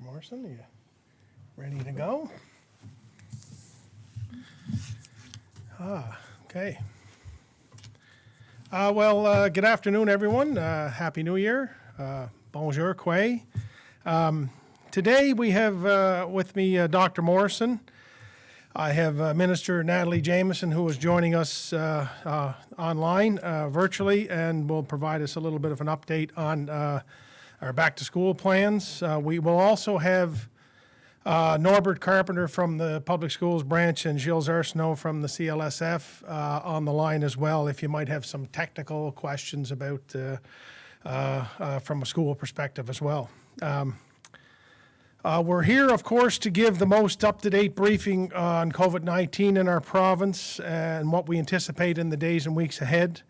Morrison, are you ready to go? Okay. Good afternoon, everyone. Happy New Year. Bonjour, Quay. Today we have with me Dr. Morrison. I have Minister Natalie Jameson, who is joining us online virtually and will provide us a little bit of an update on our back-to-school plans. We will also have Norbert Carpenter from the Public Schools Branch and Gilles Arsenault from the CLSF on the line as well, if you might have some technical questions about from a school perspective as well. We're here, of course, to give the most up-to-date briefing on COVID-19 in our province and what we anticipate in the days and weeks ahead.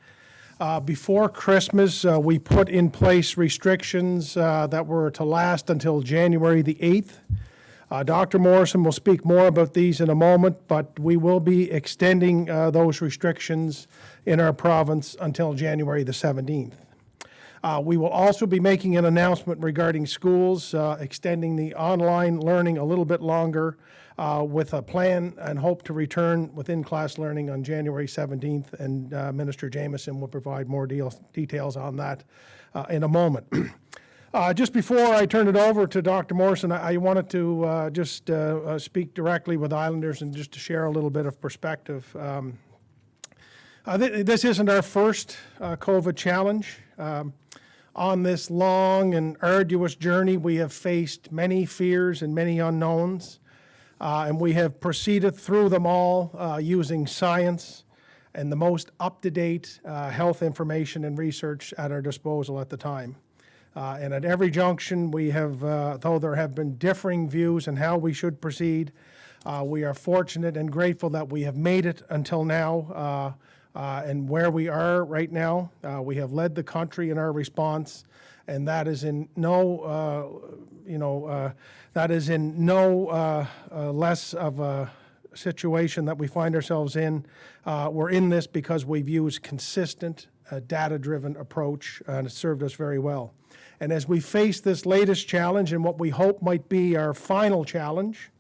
Before Christmas, we put in place restrictions that were to last until January the 8th. Dr. Morrison will speak more about these in a moment, but we will be extending those restrictions in our province until January the 17th. We will also be making an announcement regarding schools, extending the online learning a little bit longer with a plan and hope to return with in-class learning on January 17th, and Minister Jameson will provide more details on that in a moment. Just before I turn it over to Dr. Morrison, I wanted to just speak directly with Islanders and just to share a little bit of perspective. This isn't our first COVID challenge. On this long and arduous journey, we have faced many fears and many unknowns, and we have proceeded through them all using science and the most up-to-date health information and research at our disposal at the time. And at every junction, we have, though there have been differing views on how we should proceed, we are fortunate and grateful that we have made it until now. And where we are right now, we have led the country in our response, and that is in no, less of a situation that we find ourselves in. We're in this because we've used consistent, data-driven approach, and it's served us very well. And as we face this latest challenge and what we hope might be our final challenge,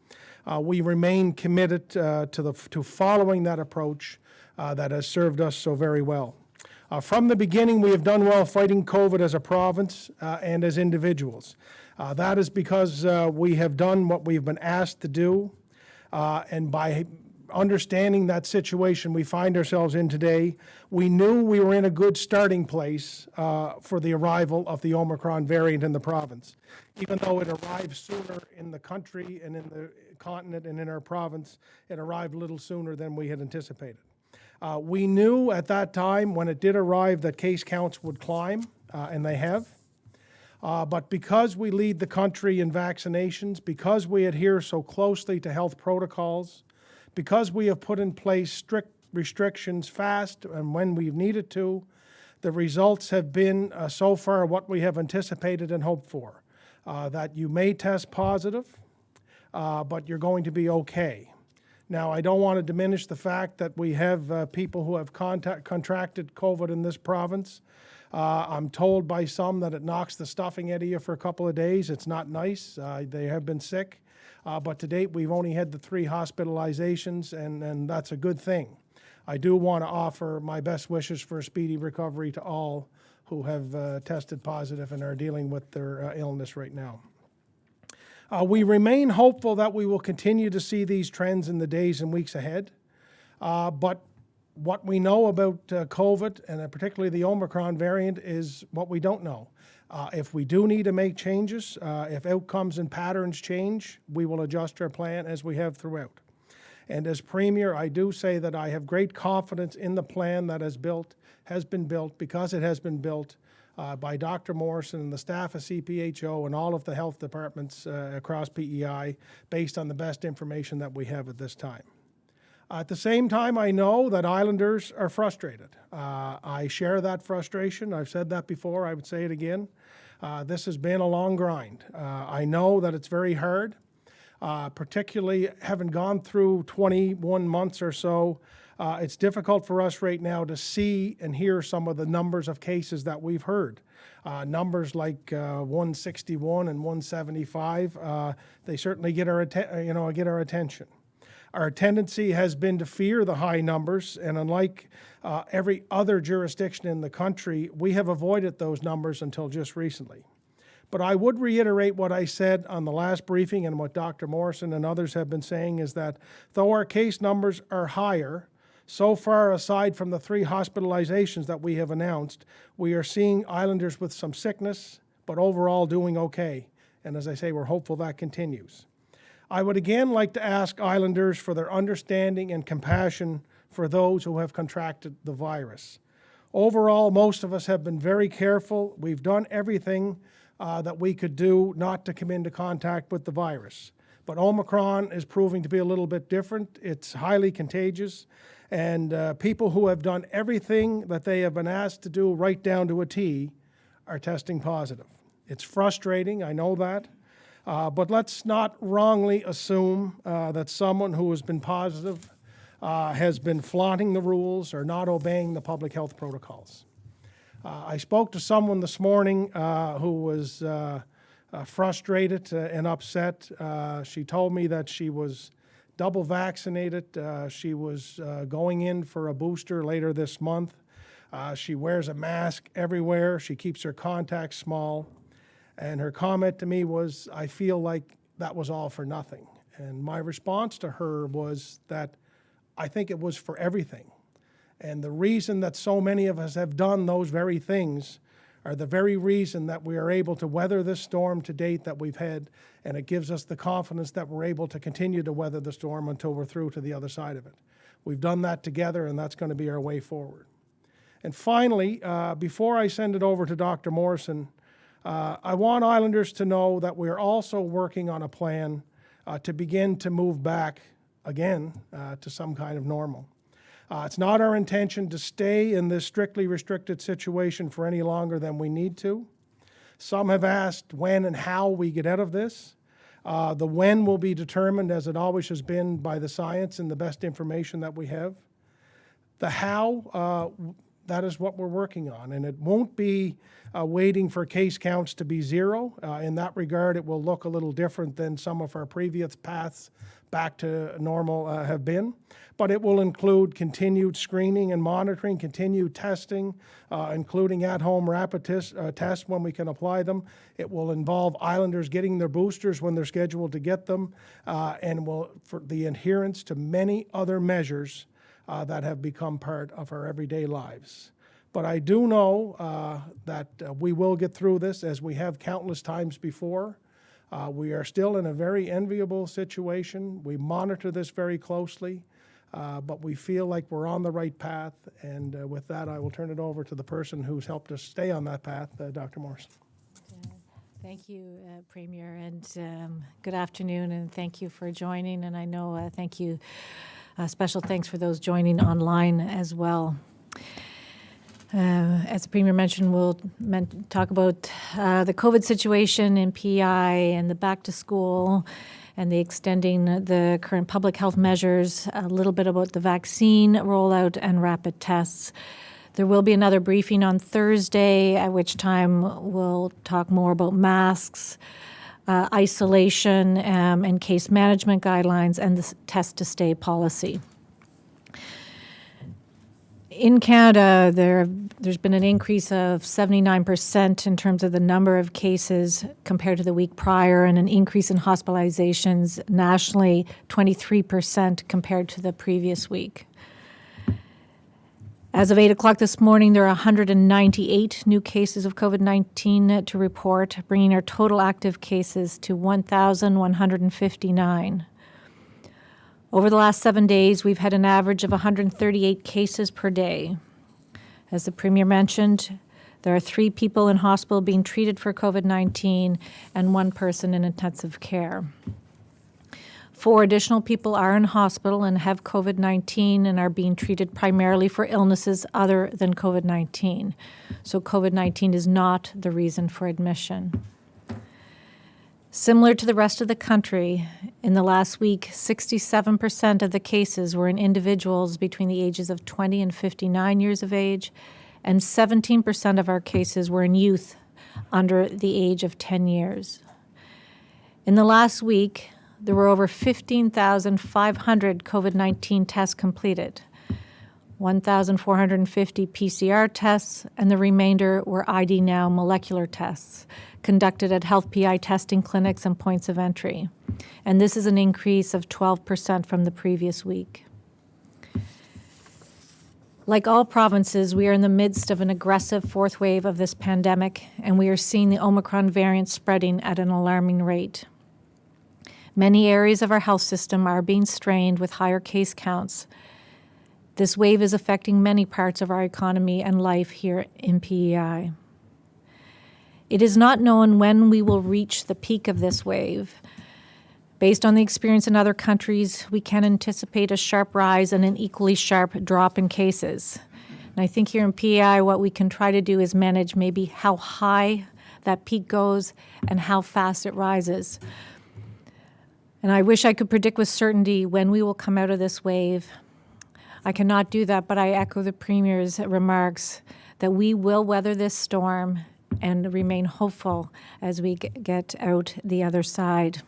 we remain committed to following that approach that has served us so very well. From the beginning, we have done well fighting COVID as a province and as individuals. That is because we have done what we've been asked to do, and by understanding that situation we find ourselves in today, we knew we were in a good starting place for the arrival of the Omicron variant in the province. Even though it arrived sooner in the country and in the continent and in our province, it arrived a little sooner than we had anticipated. We knew at that time when it did arrive that case counts would climb, and they have. But because we lead the country in vaccinations, because we adhere so closely to health protocols, because we have put in place strict restrictions fast and when we've needed to, the results have been so far what we have anticipated and hoped for. That you may test positive, but you're going to be okay. Now, I don't want to diminish the fact that we have people who have contracted COVID in this province. I'm told by some that it knocks the stuffing out of you for a couple of days. It's not nice. They have been sick. But to date, we've only had the 3 hospitalizations, and that's a good thing. I do want to offer my best wishes for a speedy recovery to all who have tested positive and are dealing with their illness right now. We remain hopeful that we will continue to see these trends in the days and weeks ahead. But what we know about COVID, and particularly the Omicron variant, is what we don't know. If we do need to make changes, if outcomes and patterns change, we will adjust our plan as we have throughout. And as Premier, I do say that I have great confidence in the plan that has been built because it has been built by Dr. Morrison and the staff of CPHO and all of the health departments across PEI based on the best information that we have at this time. At the same time, I know that Islanders are frustrated. I share that frustration. I've said that before. I would say it again. This has been a long grind. I know that it's very hard, particularly having gone through 21 months or so It's difficult for us right now to see and hear some of the numbers of cases that we've heard. Numbers like 161 and 175, they certainly get our attention. Our tendency has been to fear the high numbers, and unlike every other jurisdiction in the country, we have avoided those numbers until just recently. But I would reiterate what I said on the last briefing and what Dr. Morrison and others have been saying, is that though our case numbers are higher, so far aside from the 3 hospitalizations that we have announced, we are seeing islanders with some sickness, but overall doing okay. And as I say, we're hopeful that continues. I would again like to ask islanders for their understanding and compassion for those who have contracted the virus. Overall, most of us have been very careful. We've done everything that we could do not to come into contact with the virus. But Omicron is proving to be a little bit different. It's highly contagious, and people who have done everything that they have been asked to do right down to a T are testing positive. It's frustrating, I know that. But let's not wrongly assume that someone who has been positive has been flaunting the rules or not obeying the public health protocols. I spoke to someone this morning who was frustrated and upset. She told me that she was double vaccinated. She was going in for a booster later this month. She wears a mask everywhere. She keeps her contacts small. And her comment to me was, I feel like that was all for nothing. And my response to her was that I think it was for everything. And the reason that so many of us have done those very things are the very reason that we are able to weather this storm to date that we've had, and it gives us the confidence that we're able to continue to weather the storm until we're through to the other side of it. We've done that together, and that's going to be our way forward. And finally, before I send it over to Dr. Morrison, I want islanders to know that we're also working on a plan to begin to move back again to some kind of normal. It's not our intention to stay in this strictly restricted situation for any longer than we need to. Some have asked when and how we get out of this. The when will be determined, as it always has been, by the science and the best information that we have. The how, that is what we're working on, and it won't be waiting for case counts to be zero. In that regard, it will look a little different than some of our previous paths back to normal have been, but it will include continued screening and monitoring, continued testing, including at-home rapid tests when we can apply them. It will involve islanders getting their boosters when they're scheduled to get them, and will for the adherence to many other measures that have become part of our everyday lives. But I do know that we will get through this, as we have countless times before. We are still in a very enviable situation. We monitor this very closely, but we feel like we're on the right path. And with that, I will turn it over to the person who's helped us stay on that path, Dr. Morrison. Thank you, Premier, and good afternoon, and thank you for joining. And I know, thank you, special thanks for those joining online as well. As the Premier mentioned, we'll talk about the COVID situation in PI and the back to school and the extending the current public health measures, a little bit about the vaccine rollout and rapid tests. There will be another briefing on Thursday, at which time we'll talk more about masks, isolation, and case management guidelines, and the test to stay policy. In Canada, there's been an increase of 79% in terms of the number of cases compared to the week prior, and an increase in hospitalizations nationally, 23% compared to the previous week. As of 8 o'clock this morning, there are 198 new cases of COVID-19 to report, bringing our total active cases to 1,159. Over the last 7 days, we've had an average of 138 cases per day. As the Premier mentioned, there are 3 people in hospital being treated for COVID-19 and 1 person in intensive care. 4 additional people are in hospital and have COVID-19 and are being treated primarily for illnesses other than COVID-19. So COVID-19 is not the reason for admission. Similar to the rest of the country, in the last week, 67% of the cases were in individuals between the ages of 20 and 59 years of age, and 17% of our cases were in youth under the age of 10 years. In the last week, there were over 15,500 COVID-19 tests completed, 1,450 PCR tests, and the remainder were ID Now molecular tests conducted at health PI testing clinics and points of entry. And this is an increase of 12% from the previous week. Like all provinces, we are in the midst of an aggressive fourth wave of this pandemic, and we are seeing the Omicron variant spreading at an alarming rate. Many areas of our health system are being strained with higher case counts. This wave is affecting many parts of our economy and life here in PEI. It is not known when we will reach the peak of this wave. Based on the experience in other countries, we can anticipate a sharp rise and an equally sharp drop in cases. And I think here in PEI, what we can try to do is manage maybe how high that peak goes and how fast it rises. And I wish I could predict with certainty when we will come out of this wave. I cannot do that, but I echo the Premier's remarks that we will weather this storm and remain hopeful as we get out the other side.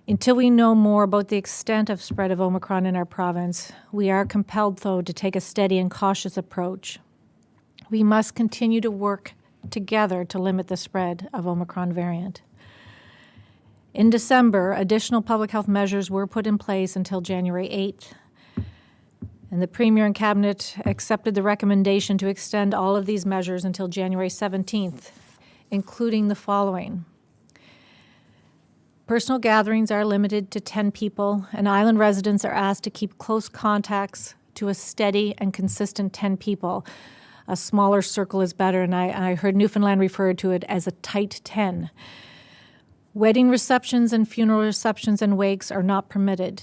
Until we know more about the extent of spread of Omicron in our province, we are compelled, though, to take a steady and cautious approach. We must continue to work together to limit the spread of Omicron variant. In December, additional public health measures were put in place until January 8th. And the Premier and Cabinet accepted the recommendation to extend all of these measures until January 17th, including the following. Personal gatherings are limited to 10 people, and island residents are asked to keep close contacts to a steady and consistent 10 people. A smaller circle is better, and I heard Newfoundland refer to it as a tight 10. Wedding receptions and funeral receptions and wakes are not permitted.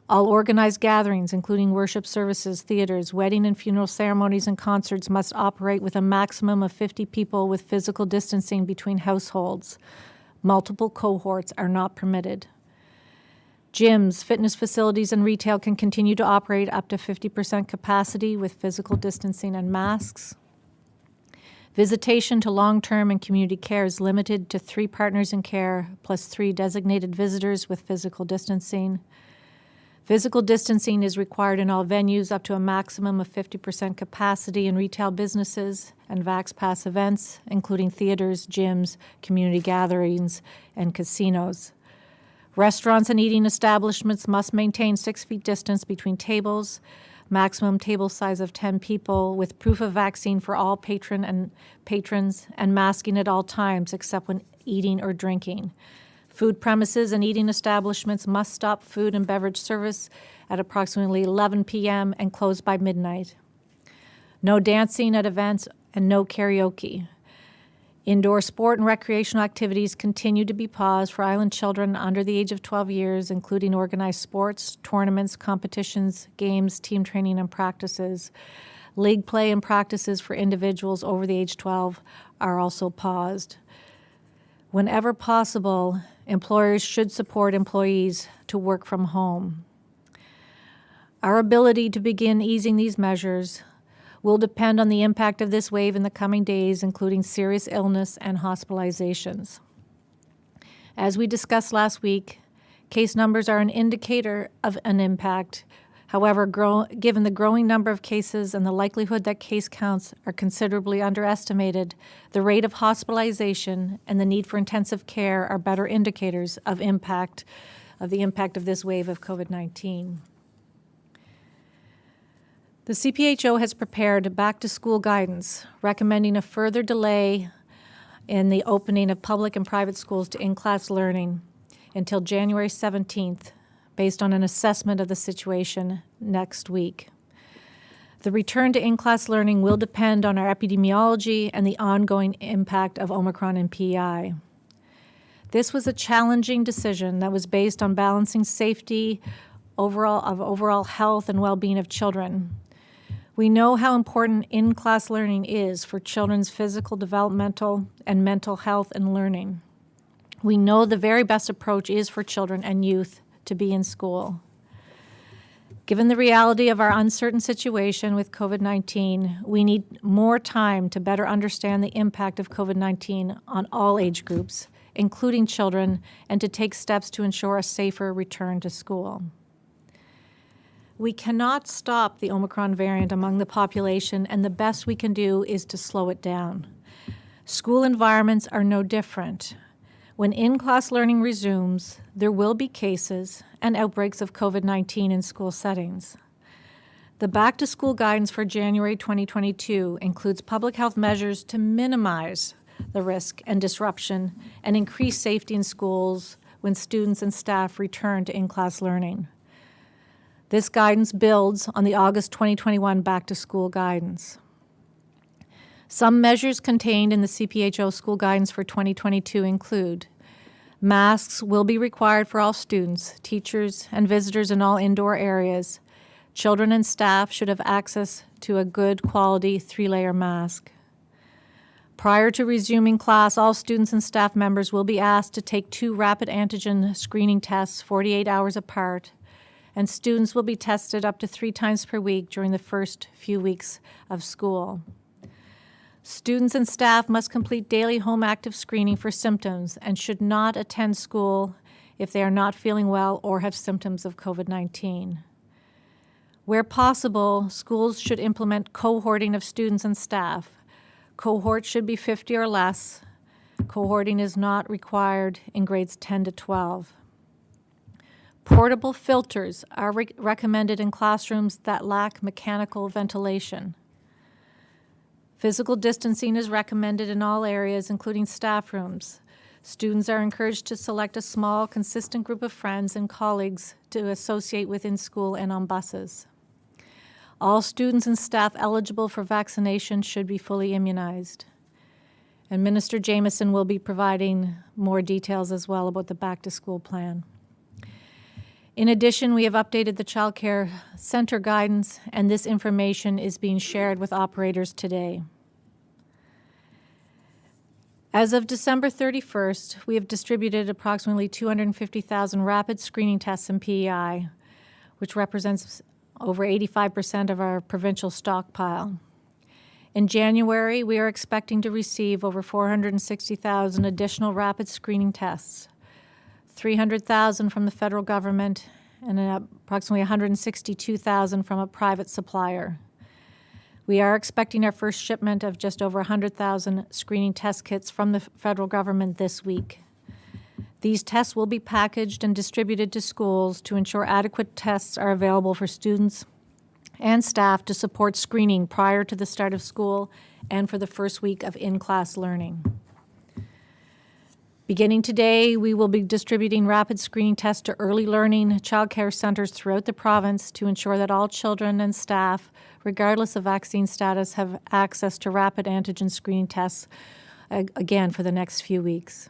All organized gatherings, including worship services, theaters, wedding and funeral ceremonies, and concerts, must operate with a maximum of 50 people with physical distancing between households. Multiple cohorts are not permitted. Gyms, fitness facilities, and retail can continue to operate up to 50% capacity with physical distancing and masks. Visitation to long-term and community care is limited to 3 partners in care plus 3 designated visitors with physical distancing. Physical distancing is required in all venues up to a maximum of 50% capacity in retail businesses and VaxPass events, including theaters, gyms, community gatherings, and casinos. Restaurants and eating establishments must maintain 6 feet distance between tables, maximum table size of 10 people, with proof of vaccine for all patrons, and masking at all times except when eating or drinking. Food premises and eating establishments must stop food and beverage service at approximately 11 p.m. and close by midnight. No dancing at events and no karaoke. Indoor sport and recreational activities continue to be paused for island children under the age of 12 years, including organized sports, tournaments, competitions, games, team training, and practices. League play and practices for individuals over the age 12 are also paused. Whenever possible, employers should support employees to work from home. Our ability to begin easing these measures will depend on the impact of this wave in the coming days, including serious illness and hospitalizations. As we discussed last week, case numbers are an indicator of an impact. However, given the growing number of cases and the likelihood that case counts are considerably underestimated, the rate of hospitalization and the need for intensive care are better indicators of the impact of this wave of COVID-19. The CPHO has prepared back-to-school guidance, recommending a further delay in the opening of public and private schools to in-class learning until January 17th, based on an assessment of the situation next week. The return to in-class learning will depend on our epidemiology and the ongoing impact of Omicron and PEI. This was a challenging decision that was based on balancing safety overall health and well-being of children. We know how important in-class learning is for children's physical, developmental, and mental health and learning. We know the very best approach is for children and youth to be in school. Given the reality of our uncertain situation with COVID-19, we need more time to better understand the impact of COVID-19 on all age groups, including children, and to take steps to ensure a safer return to school. We cannot stop the Omicron variant among the population, and the best we can do is to slow it down. School environments are no different. When in-class learning resumes, there will be cases and outbreaks of COVID-19 in school settings. The back-to-school guidance for January 2022 includes public health measures to minimize the risk and disruption and increase safety in schools when students and staff return to in-class learning. This guidance builds on the August 2021 back-to-school guidance. Some measures contained in the CPHO school guidance for 2022 include masks will be required for all students, teachers, and visitors in all indoor areas. Children and staff should have access to a good quality 3-layer mask. Prior to resuming class, all students and staff members will be asked to take 2 rapid antigen screening tests 48 hours apart, and students will be tested up to 3 times per week during the first few weeks of school. Students and staff must complete daily home active screening for symptoms and should not attend school if they are not feeling well or have symptoms of COVID-19. Where possible, schools should implement cohorting of students and staff. Cohort should be 50 or less. Cohorting is not required in grades 10 to 12. Portable filters are recommended in classrooms that lack mechanical ventilation. Physical distancing is recommended in all areas, including staff rooms. Students are encouraged to select a small, consistent group of friends and colleagues to associate with in school and on buses. All students and staff eligible for vaccination should be fully immunized. And Minister Jamieson will be providing more details as well about the back-to-school plan. In addition, we have updated the Child Care Center guidance, and this information is being shared with operators today. As of December 31st, we have distributed approximately 250,000 rapid screening tests in PEI, which represents over 85% of our provincial stockpile. In January, we are expecting to receive over 460,000 additional rapid screening tests, 300,000 from the federal government and approximately 162,000 from a private supplier. We are expecting our first shipment of just over 100,000 screening test kits from the federal government this week. These tests will be packaged and distributed to schools to ensure adequate tests are available for students and staff to support screening prior to the start of school and for the first week of in-class learning. Beginning today, we will be distributing rapid screening tests to early learning child care centers throughout the province to ensure that all children and staff, regardless of vaccine status, have access to rapid antigen screening tests, again, for the next few weeks.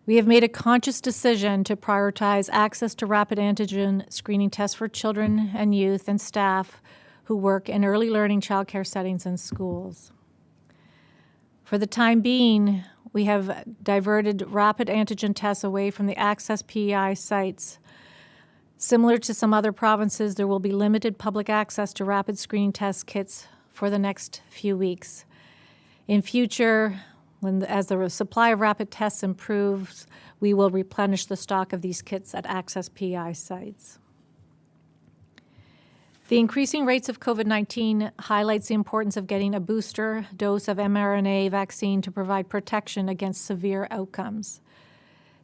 We have made a conscious decision to prioritize access to rapid antigen screening tests for children and youth and staff who work in early learning child care settings and schools. For the time being, we have diverted rapid antigen tests away from the Access PEI sites. Similar to some other provinces, there will be limited public access to rapid screening test kits for the next few weeks. In future, as the supply of rapid tests improves, we will replenish the stock of these kits at Access PEI sites. The increasing rates of COVID-19 highlights the importance of getting a booster dose of mRNA vaccine to provide protection against severe outcomes.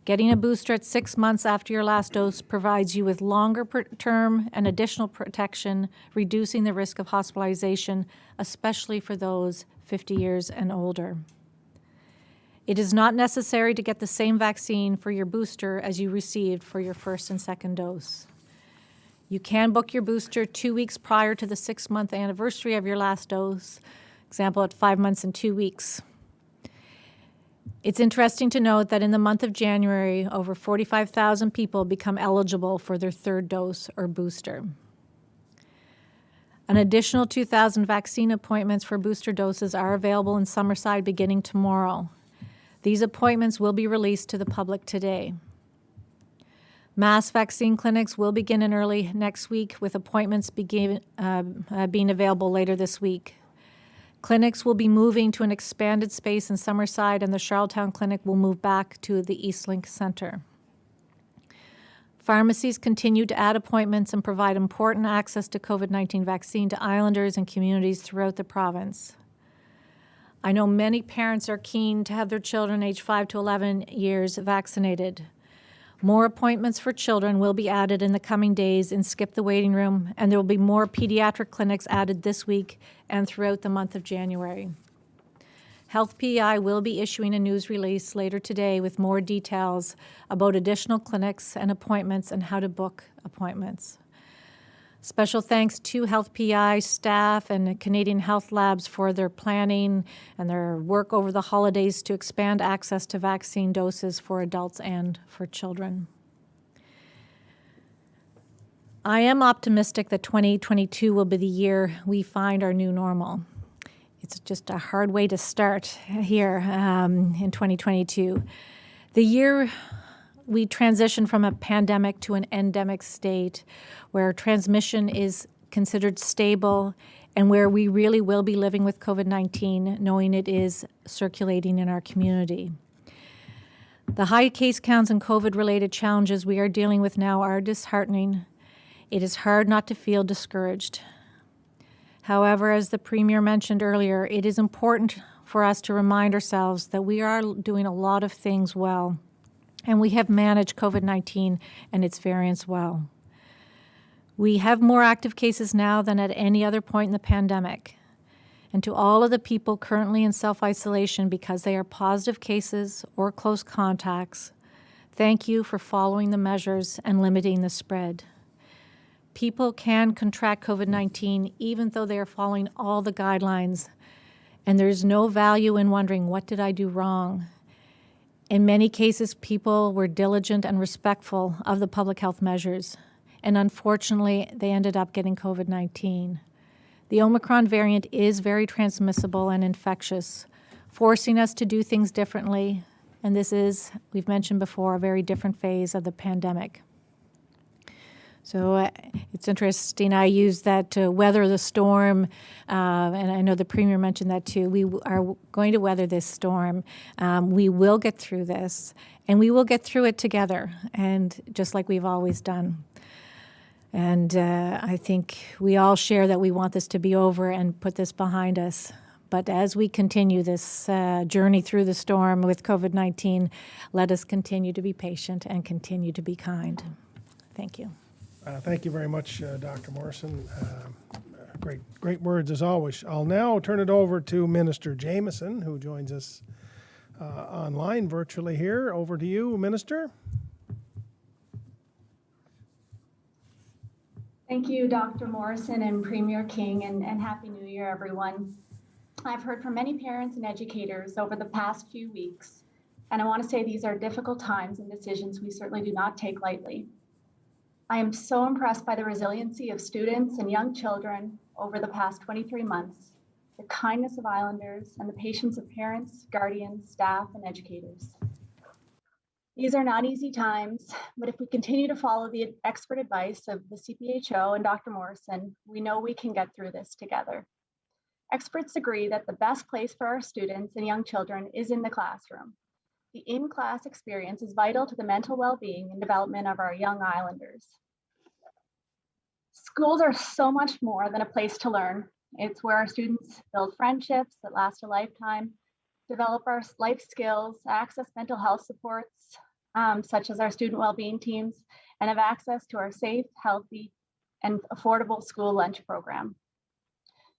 Getting a booster at 6 months after your last dose provides you with longer term and additional protection, reducing the risk of hospitalization, especially for those 50 years and older. It is not necessary to get the same vaccine for your booster as you received for your first and second dose. You can book your booster 2 weeks prior to the 6-month anniversary of your last dose, example at 5 months and 2 weeks. It's interesting to note that in the month of January, over 45,000 people become eligible for their third dose or booster. An additional 2,000 vaccine appointments for booster doses are available in Summerside beginning tomorrow. These appointments will be released to the public today. Mass vaccine clinics will begin in early next week, with appointments being available later this week. Clinics will be moving to an expanded space in Summerside, and the Charlottetown Clinic will move back to the Eastlink Center. Pharmacies continue to add appointments and provide important access to COVID-19 vaccine to islanders and communities throughout the province. I know many parents are keen to have their children aged 5 to 11 years vaccinated. More appointments for children will be added in the coming days in Skip the Waiting Room, and there will be more pediatric clinics added this week and throughout the month of January. Health PEI will be issuing a news release later today with more details about additional clinics and appointments and how to book appointments. Special thanks to Health PEI staff and Canadian Health Labs for their planning and their work over the holidays to expand access to vaccine doses for adults and for children. I am optimistic that 2022 will be the year we find our new normal. It's just a hard way to start here in 2022. The year we transition from a pandemic to an endemic state where transmission is considered stable and where we really will be living with COVID-19, knowing it is circulating in our community. The high case counts and COVID-related challenges we are dealing with now are disheartening. It is hard not to feel discouraged. However, as the Premier mentioned earlier, it is important for us to remind ourselves that we are doing a lot of things well, and we have managed COVID-19 and its variants well. We have more active cases now than at any other point in the pandemic. And to all of the people currently in self-isolation because they are positive cases or close contacts, thank you for following the measures and limiting the spread. People can contract COVID-19 even though they are following all the guidelines, and there's no value in wondering, what did I do wrong? In many cases, people were diligent and respectful of the public health measures, and unfortunately, they ended up getting COVID-19. The Omicron variant is very transmissible and infectious, forcing us to do things differently, and this is, we've mentioned before, a very different phase of the pandemic. So it's interesting, I use that to weather the storm, and I know the Premier mentioned that too. We are going to weather this storm. We will get through this, and we will get through it together, and just like we've always done. And I think we all share that we want this to be over and put this behind us. But as we continue this journey through the storm with COVID-19, let us continue to be patient and continue to be kind. Thank you. Thank you very much, Dr. Morrison. Great words as always. I'll now turn it over to Minister Jameson, who joins us online virtually here. Over to you, Minister. Thank you, Dr. Morrison and Premier King, and Happy New Year, everyone. I've heard from many parents and educators over the past few weeks, and I want to say these are difficult times and decisions we certainly do not take lightly. I am so impressed by the resiliency of students and young children over the past 23 months, the kindness of Islanders, and the patience of parents, guardians, staff, and educators. These are not easy times, but if we continue to follow the expert advice of the CPHO and Dr. Morrison, we know we can get through this together. Experts agree that the best place for our students and young children is in the classroom. The in-class experience is vital to the mental well-being and development of our young Islanders. Schools are so much more than a place to learn. It's where our students build friendships that last a lifetime, develop our life skills, access mental health supports, such as our student well-being teams, and have access to our safe, healthy, and affordable school lunch program.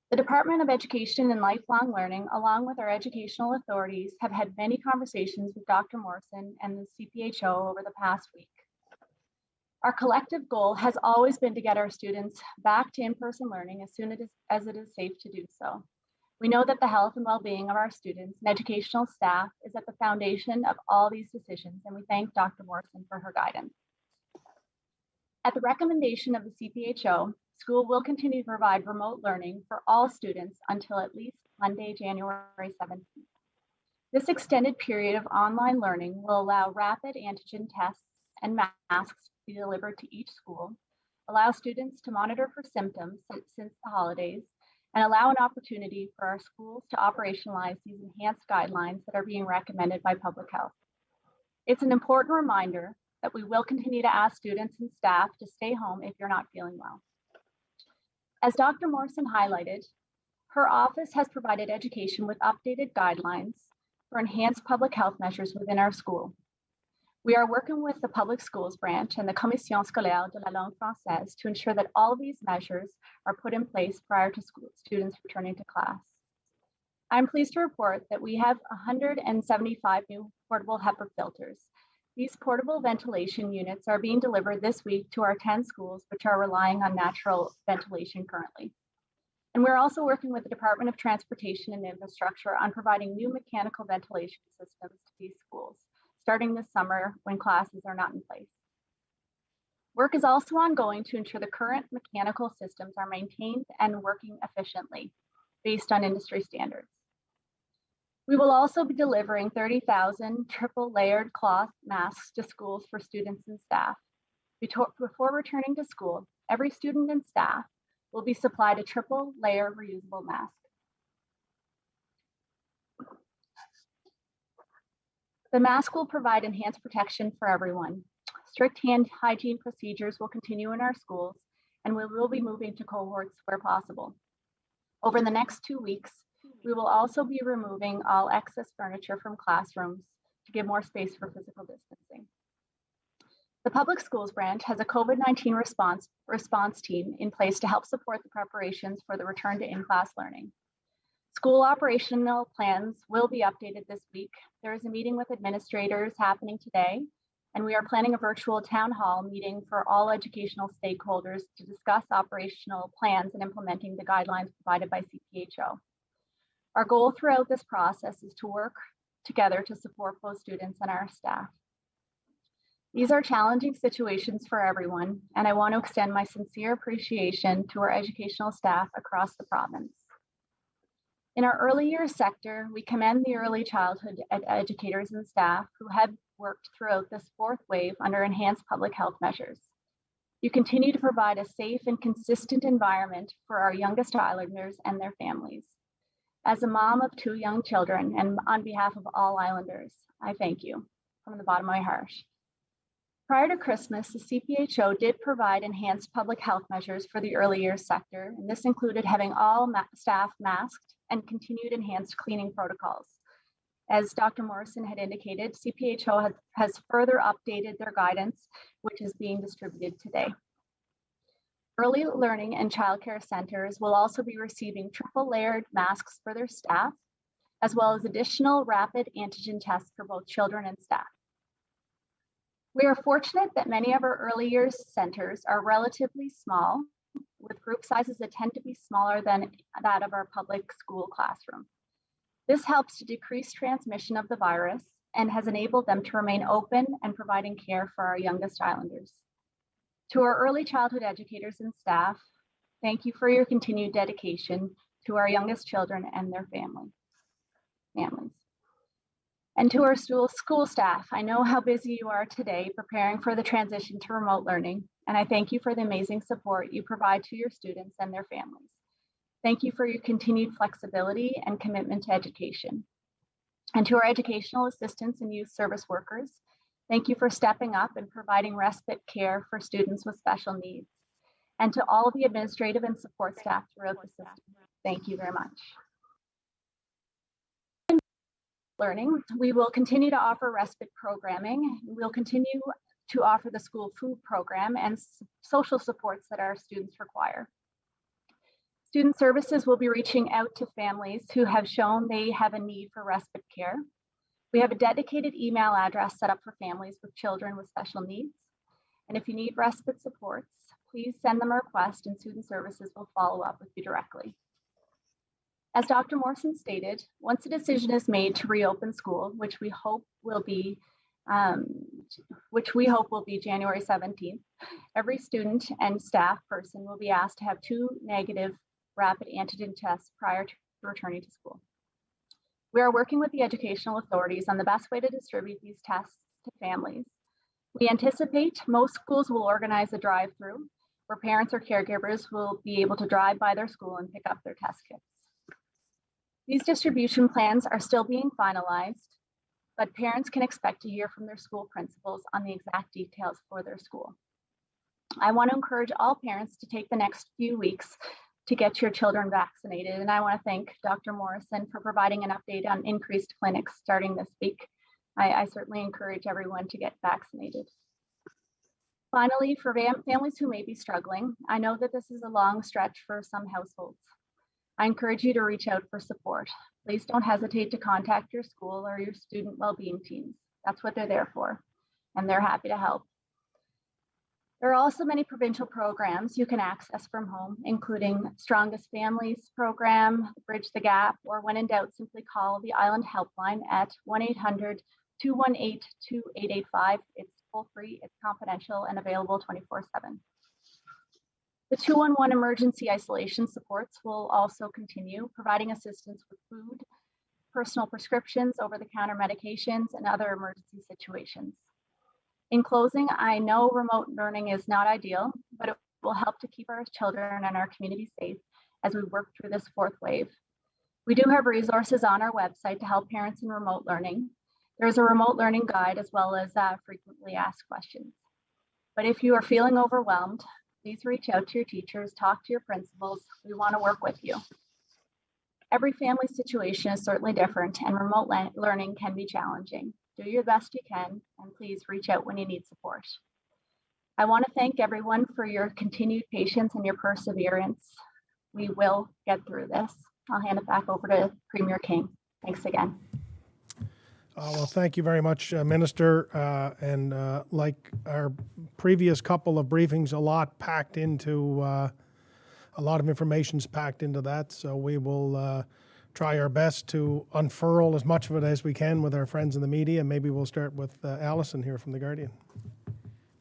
The Department of Education and Lifelong Learning, along with our educational authorities, have had many conversations with Dr. Morrison and the CPHO over the past week. Our collective goal has always been to get our students back to in-person learning as soon as it is safe to do so. We know that the health and well-being of our students and educational staff is at the foundation of all these decisions, and we thank Dr. Morrison for her guidance. At the recommendation of the CPHO, school will continue to provide remote learning for all students until at least Monday, January 17th. This extended period of online learning will allow rapid antigen tests and masks to be delivered to each school, allow students to monitor for symptoms since the holidays, and allow an opportunity for our schools to operationalize these enhanced guidelines that are being recommended by public health. It's an important reminder that we will continue to ask students and staff to stay home if you're not feeling well. As Dr. Morrison highlighted, her office has provided education with updated guidelines for enhanced public health measures within our school. We are working with the Public Schools Branch and the Commission Scolaire de la Langue Française to ensure that all of these measures are put in place prior to students returning to class. I'm pleased to report that we have 175 new portable HEPA filters. These portable ventilation units are being delivered this week to our 10 schools, which are relying on natural ventilation currently. And we're also working with the Department of Transportation and Infrastructure on providing new mechanical ventilation systems to these schools, starting this summer when classes are not in place. Work is also ongoing to ensure the current mechanical systems are maintained and working efficiently based on industry standards. We will also be delivering 30,000 triple layered cloth masks to schools for students and staff. Before returning to school, every student and staff will be supplied a triple layer reusable mask. The mask will provide enhanced protection for everyone. Strict hand hygiene procedures will continue in our schools, and we will be moving to cohorts where possible. Over the next 2 weeks, we will also be removing all excess furniture from classrooms to give more space for physical distancing. The Public Schools Branch has a COVID-19 response team in place to help support the preparations for the return to in-class learning. School operational plans will be updated this week. There is a meeting with administrators happening today, and we are planning a virtual town hall meeting for all educational stakeholders to discuss operational plans and implementing the guidelines provided by CPHO. Our goal throughout this process is to work together to support both students and our staff. These are challenging situations for everyone, and I want to extend my sincere appreciation to our educational staff across the province. In our early years sector, we commend the early childhood educators and staff who have worked throughout this fourth wave under enhanced public health measures. You continue to provide a safe and consistent environment for our youngest Islanders and their families. As a mom of 2 young children and on behalf of all Islanders, I thank you from the bottom of my heart. Prior to Christmas, the CPHO did provide enhanced public health measures for the early years sector, and this included having all staff masked and continued enhanced cleaning protocols. As Dr. Morrison had indicated, CPHO has further updated their guidance, which is being distributed today. Early learning and childcare centers will also be receiving triple layered masks for their staff, as well as additional rapid antigen tests for both children and staff. We are fortunate that many of our early years centers are relatively small, with group sizes that tend to be smaller than that of our public school classroom. This helps to decrease transmission of the virus and has enabled them to remain open and providing care for our youngest Islanders. To our early childhood educators and staff, thank you for your continued dedication to our youngest children and their families. And to our school staff, I know how busy you are today preparing for the transition to remote learning, and I thank you for the amazing support you provide to your students and their families. Thank you for your continued flexibility and commitment to education. And to our educational assistants and youth service workers, thank you for stepping up and providing respite care for students with special needs. And to all of the administrative and support staff throughout the system, thank you very much. Learning, we will continue to offer respite programming. We'll continue to offer the school food program and social supports that our students require. Student services will be reaching out to families who have shown they have a need for respite care. We have a dedicated email address set up for families with children with special needs. And if you need respite supports, please send them a request and student services will follow up with you directly. As Dr. Morrison stated, once a decision is made to reopen school, which we hope will be January 17th, every student and staff person will be asked to have 2 negative rapid antigen tests prior to returning to school. We are working with the educational authorities on the best way to distribute these tests to families. We anticipate most schools will organize a drive-through where parents or caregivers will be able to drive by their school and pick up their test kits. These distribution plans are still being finalized, but parents can expect to hear from their school principals on the exact details for their school. I want to encourage all parents to take the next few weeks to get your children vaccinated. And I want to thank Dr. Morrison for providing an update on increased clinics starting this week. I certainly encourage everyone to get vaccinated. Finally, for families who may be struggling, I know that this is a long stretch for some households. I encourage you to reach out for support. Please don't hesitate to contact your school or your student well-being teams. That's what they're there for, and they're happy to help. There are also many provincial programs you can access from home, including Strongest Families program, Bridge the Gap, or when in doubt, simply call the Island Helpline at 1-800-218-2885. It's toll-free, it's confidential, and available 24/7. The 211 emergency isolation supports will also continue, providing assistance with food, personal prescriptions, over-the-counter medications, and other emergency situations. In closing, I know remote learning is not ideal, but it will help to keep our children and our community safe as we work through this fourth wave. We do have resources on our website to help parents in remote learning. There's a remote learning guide as well as frequently asked questions. But if you are feeling overwhelmed, please reach out to your teachers, talk to your principals. We want to work with you. Every family situation is certainly different, and remote learning can be challenging. Do your best you can, and please reach out when you need support. I want to thank everyone for your continued patience and your perseverance. We will get through this. I'll hand it back over to Premier King. Thanks again. Well, thank you very much, Minister. And like our previous couple of briefings, a lot of information's packed into that. So we will try our best to unfurl as much of it as we can with our friends in the media. Maybe we'll start with Alison here from The Guardian.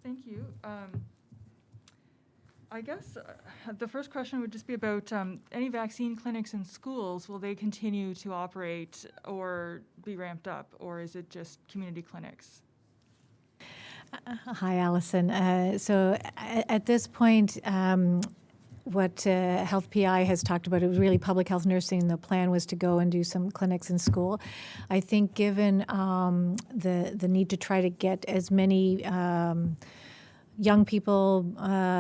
Thank you. I guess the first question would just be about any vaccine clinics in schools. Will they continue to operate or be ramped up, or is it just community clinics? Hi, Alison. So at this point, what Health PI has talked about, it was really public health nursing. The plan was to go and do some clinics in school. I think given the need to try to get as many young people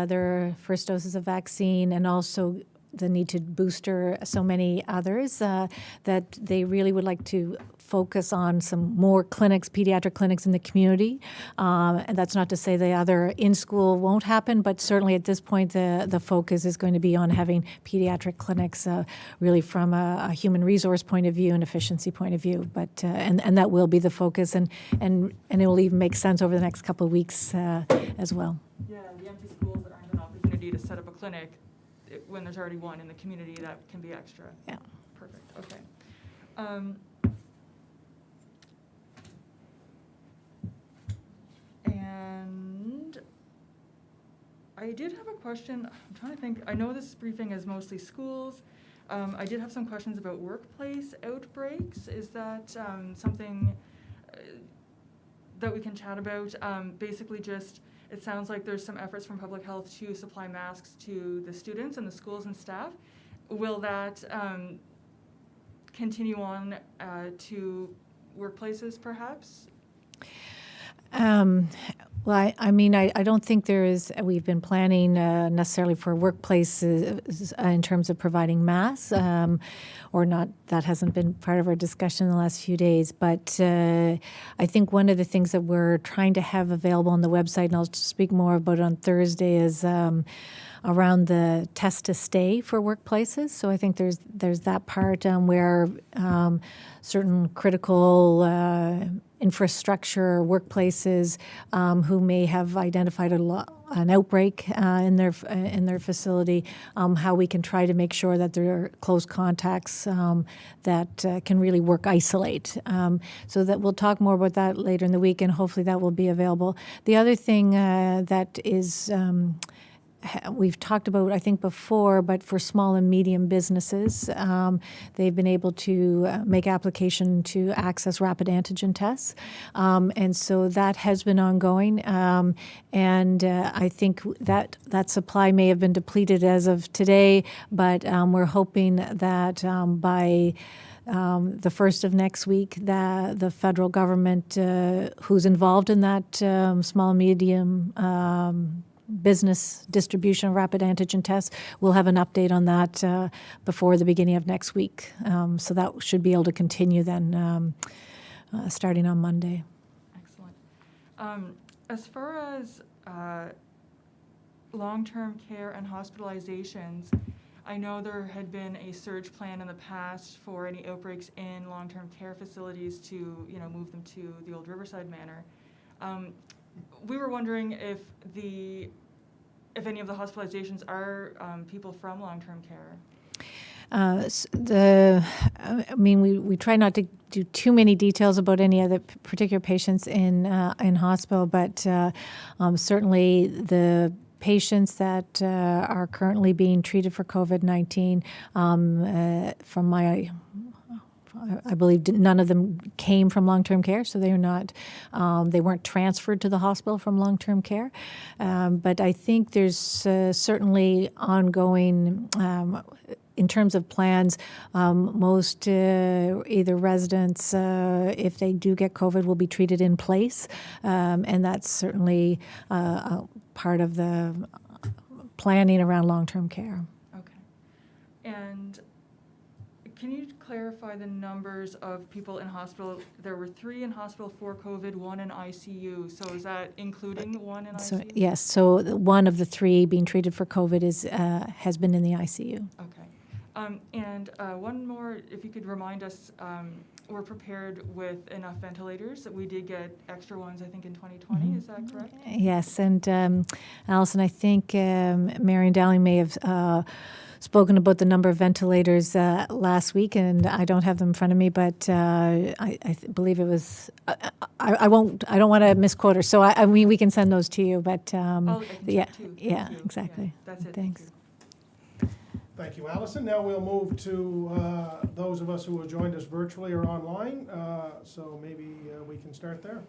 their first doses of vaccine, and also the need to booster so many others, that they really would like to focus on some more clinics, pediatric clinics in the community. And that's not to say the other in-school won't happen, but certainly at this point, the focus is going to be on having pediatric clinics really from a human resource point of view and efficiency point of view. But and that will be the focus, and it will even make sense over the next couple of weeks as well. Yeah, the empty schools that aren't an opportunity to set up a clinic when there's already one in the community, that can be extra. Yeah. Perfect. Okay. And I did have a question. I'm trying to think. I know this briefing is mostly schools. I did have some questions about workplace outbreaks. Is that something that we can chat about? Basically just, it sounds like there's some efforts from public health to supply masks to the students and the schools and staff. Will that continue on to workplaces, perhaps? Well, I mean, I don't think we've been planning necessarily for workplaces in terms of providing masks, or not. That hasn't been part of our discussion in the last few days. But I think one of the things that we're trying to have available on the website, and I'll speak more about it on Thursday, is around the test to stay for workplaces. So I think there's that part where certain critical infrastructure workplaces who may have identified an outbreak in their facility, how we can try to make sure that there are close contacts that can really work isolate. So that we'll talk more about that later in the week, and hopefully that will be available. The other thing that is we've talked about, I think before, but for small and medium businesses, they've been able to make application to access rapid antigen tests. And so that has been ongoing. And I think that supply may have been depleted as of today, but we're hoping that by the first of next week, that the federal government, who's involved in that small medium business distribution of rapid antigen tests, will have an update on that before the beginning of next week. So that should be able to continue then, starting on Monday. Excellent. As far as long-term care and hospitalizations, I know there had been a surge plan in the past for any outbreaks in long-term care facilities to, move them to the old Riverside Manor. We were wondering if any of the hospitalizations are people from long-term care. We try not to do too many details about any of the particular patients in hospital, but certainly the patients that are currently being treated for COVID-19, I believe none of them came from long-term care, so they weren't transferred to the hospital from long-term care. But I think there's certainly ongoing, in terms of plans, most either residents, if they do get COVID, will be treated in place. And that's certainly part of the planning around long-term care. Okay. And can you clarify the numbers of people in hospital? There were 3 in hospital for COVID, 1 in ICU. So is that including 1 in ICU? So yes, so one of the 3 being treated for COVID has been in the ICU. Okay. And one more, if you could remind us, we're prepared with enough ventilators. We did get extra ones, I think, in 2020. Mm-hmm. Is that correct? Yes, and Allison, I think Marion Dowling may have spoken about the number of ventilators last week, and I don't have them in front of me, but I believe it was. I don't want to misquote her, so I mean we can send those to you. But yeah, exactly. Yeah, that's it. Thanks. Thank you, Allison. Now we'll move to those of us who have joined us virtually or online. So maybe we can start there.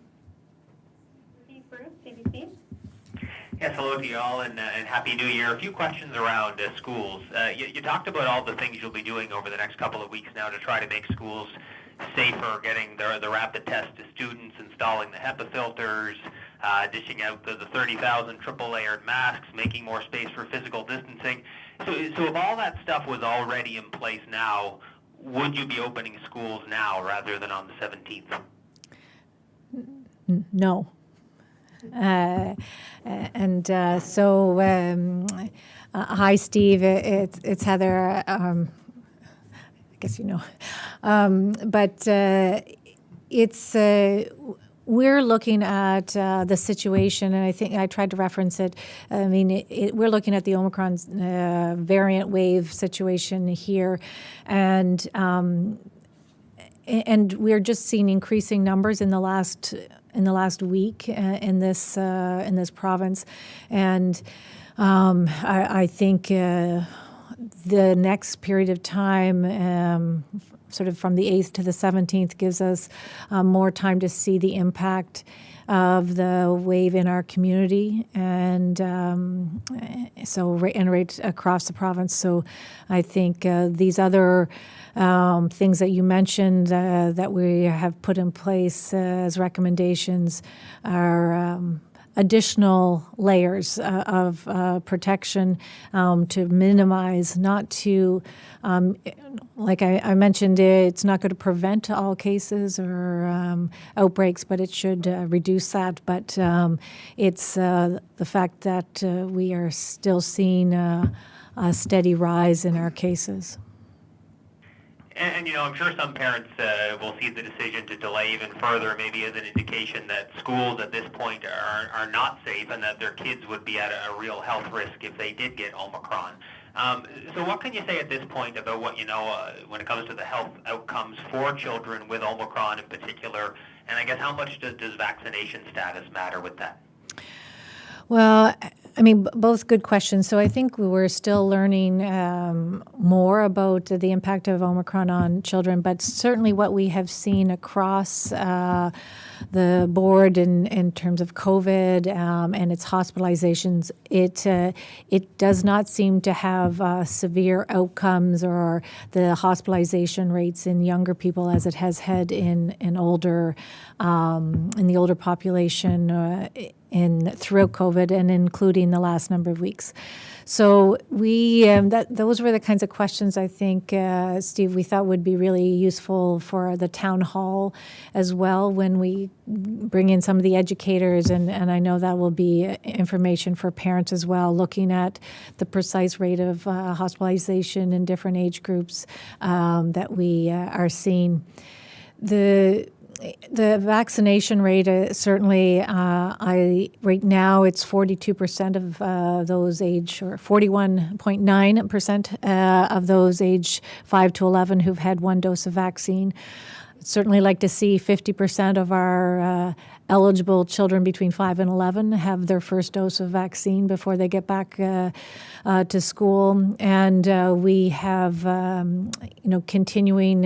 Steve Bruce, CBC. Yes, hello to you all, and Happy New Year. A few questions around schools. You talked about all the things you'll be doing over the next couple of weeks now to try to make schools safer, getting the rapid test to students, installing the HEPA filters, dishing out the 30,000 triple-layered masks, making more space for physical distancing. So if all that stuff was already in place now, would you be opening schools now rather than on the 17th? No. Hi, Steve. It's Heather. I guess you know. We're looking at the situation, and I think I tried to reference it. I mean, we're looking at the Omicron variant wave situation here, and we're just seeing increasing numbers in the last week in this province, and I think the next period of time, sort of from the 8th to the 17th, gives us more time to see the impact of the wave in our community, and right across the province. So I think these other things that you mentioned that we have put in place as recommendations are additional layers of protection to minimize, not to, like I mentioned, it's not going to prevent all cases or outbreaks, but it should reduce that. But it's the fact that we are still seeing a steady rise in our cases. And I'm sure some parents will see the decision to delay even further, maybe as an indication that schools at this point are not safe and that their kids would be at a real health risk if they did get Omicron. So what can you say at this point about what you know when it comes to the health outcomes for children with Omicron in particular? And I guess how much does vaccination status matter with that? Well, I mean, both good questions. So I think we're still learning more about the impact of Omicron on children, but certainly what we have seen across the board in terms of COVID and its hospitalizations, it does not seem to have severe outcomes or the hospitalization rates in younger people as it has had in the older population throughout COVID and including the last number of weeks. So those were the kinds of questions I think, Steve, we thought would be really useful for the town hall as well when we bring in some of the educators, and I know that will be information for parents as well, looking at the precise rate of hospitalization in different age groups that we are seeing. The vaccination rate, certainly, right now it's 42% of those age, or 41.9% of those age 5 to 11 who've had one dose of vaccine. Certainly like to see 50% of our eligible children between 5 and 11 have their first dose of vaccine before they get back to school. And we have, continuing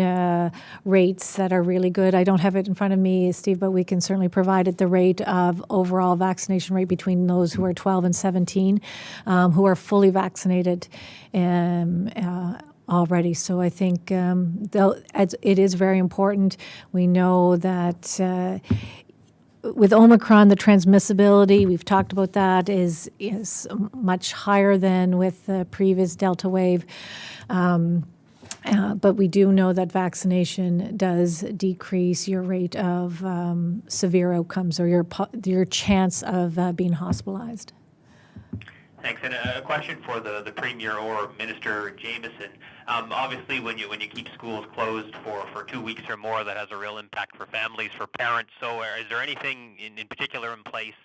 rates that are really good. I don't have it in front of me, Steve, but we can certainly provide it, the rate of overall vaccination rate between those who are 12 and 17 who are fully vaccinated already. So I think it is very important. We know that with Omicron, the transmissibility, we've talked about that, is much higher than with the previous Delta wave. But we do know that vaccination does decrease your rate of severe outcomes or your chance of being hospitalized. Thanks. And a question for the Premier or Minister Jameson. Obviously, when you keep schools closed for 2 weeks or more, that has a real impact for families, for parents. So is there anything in particular in place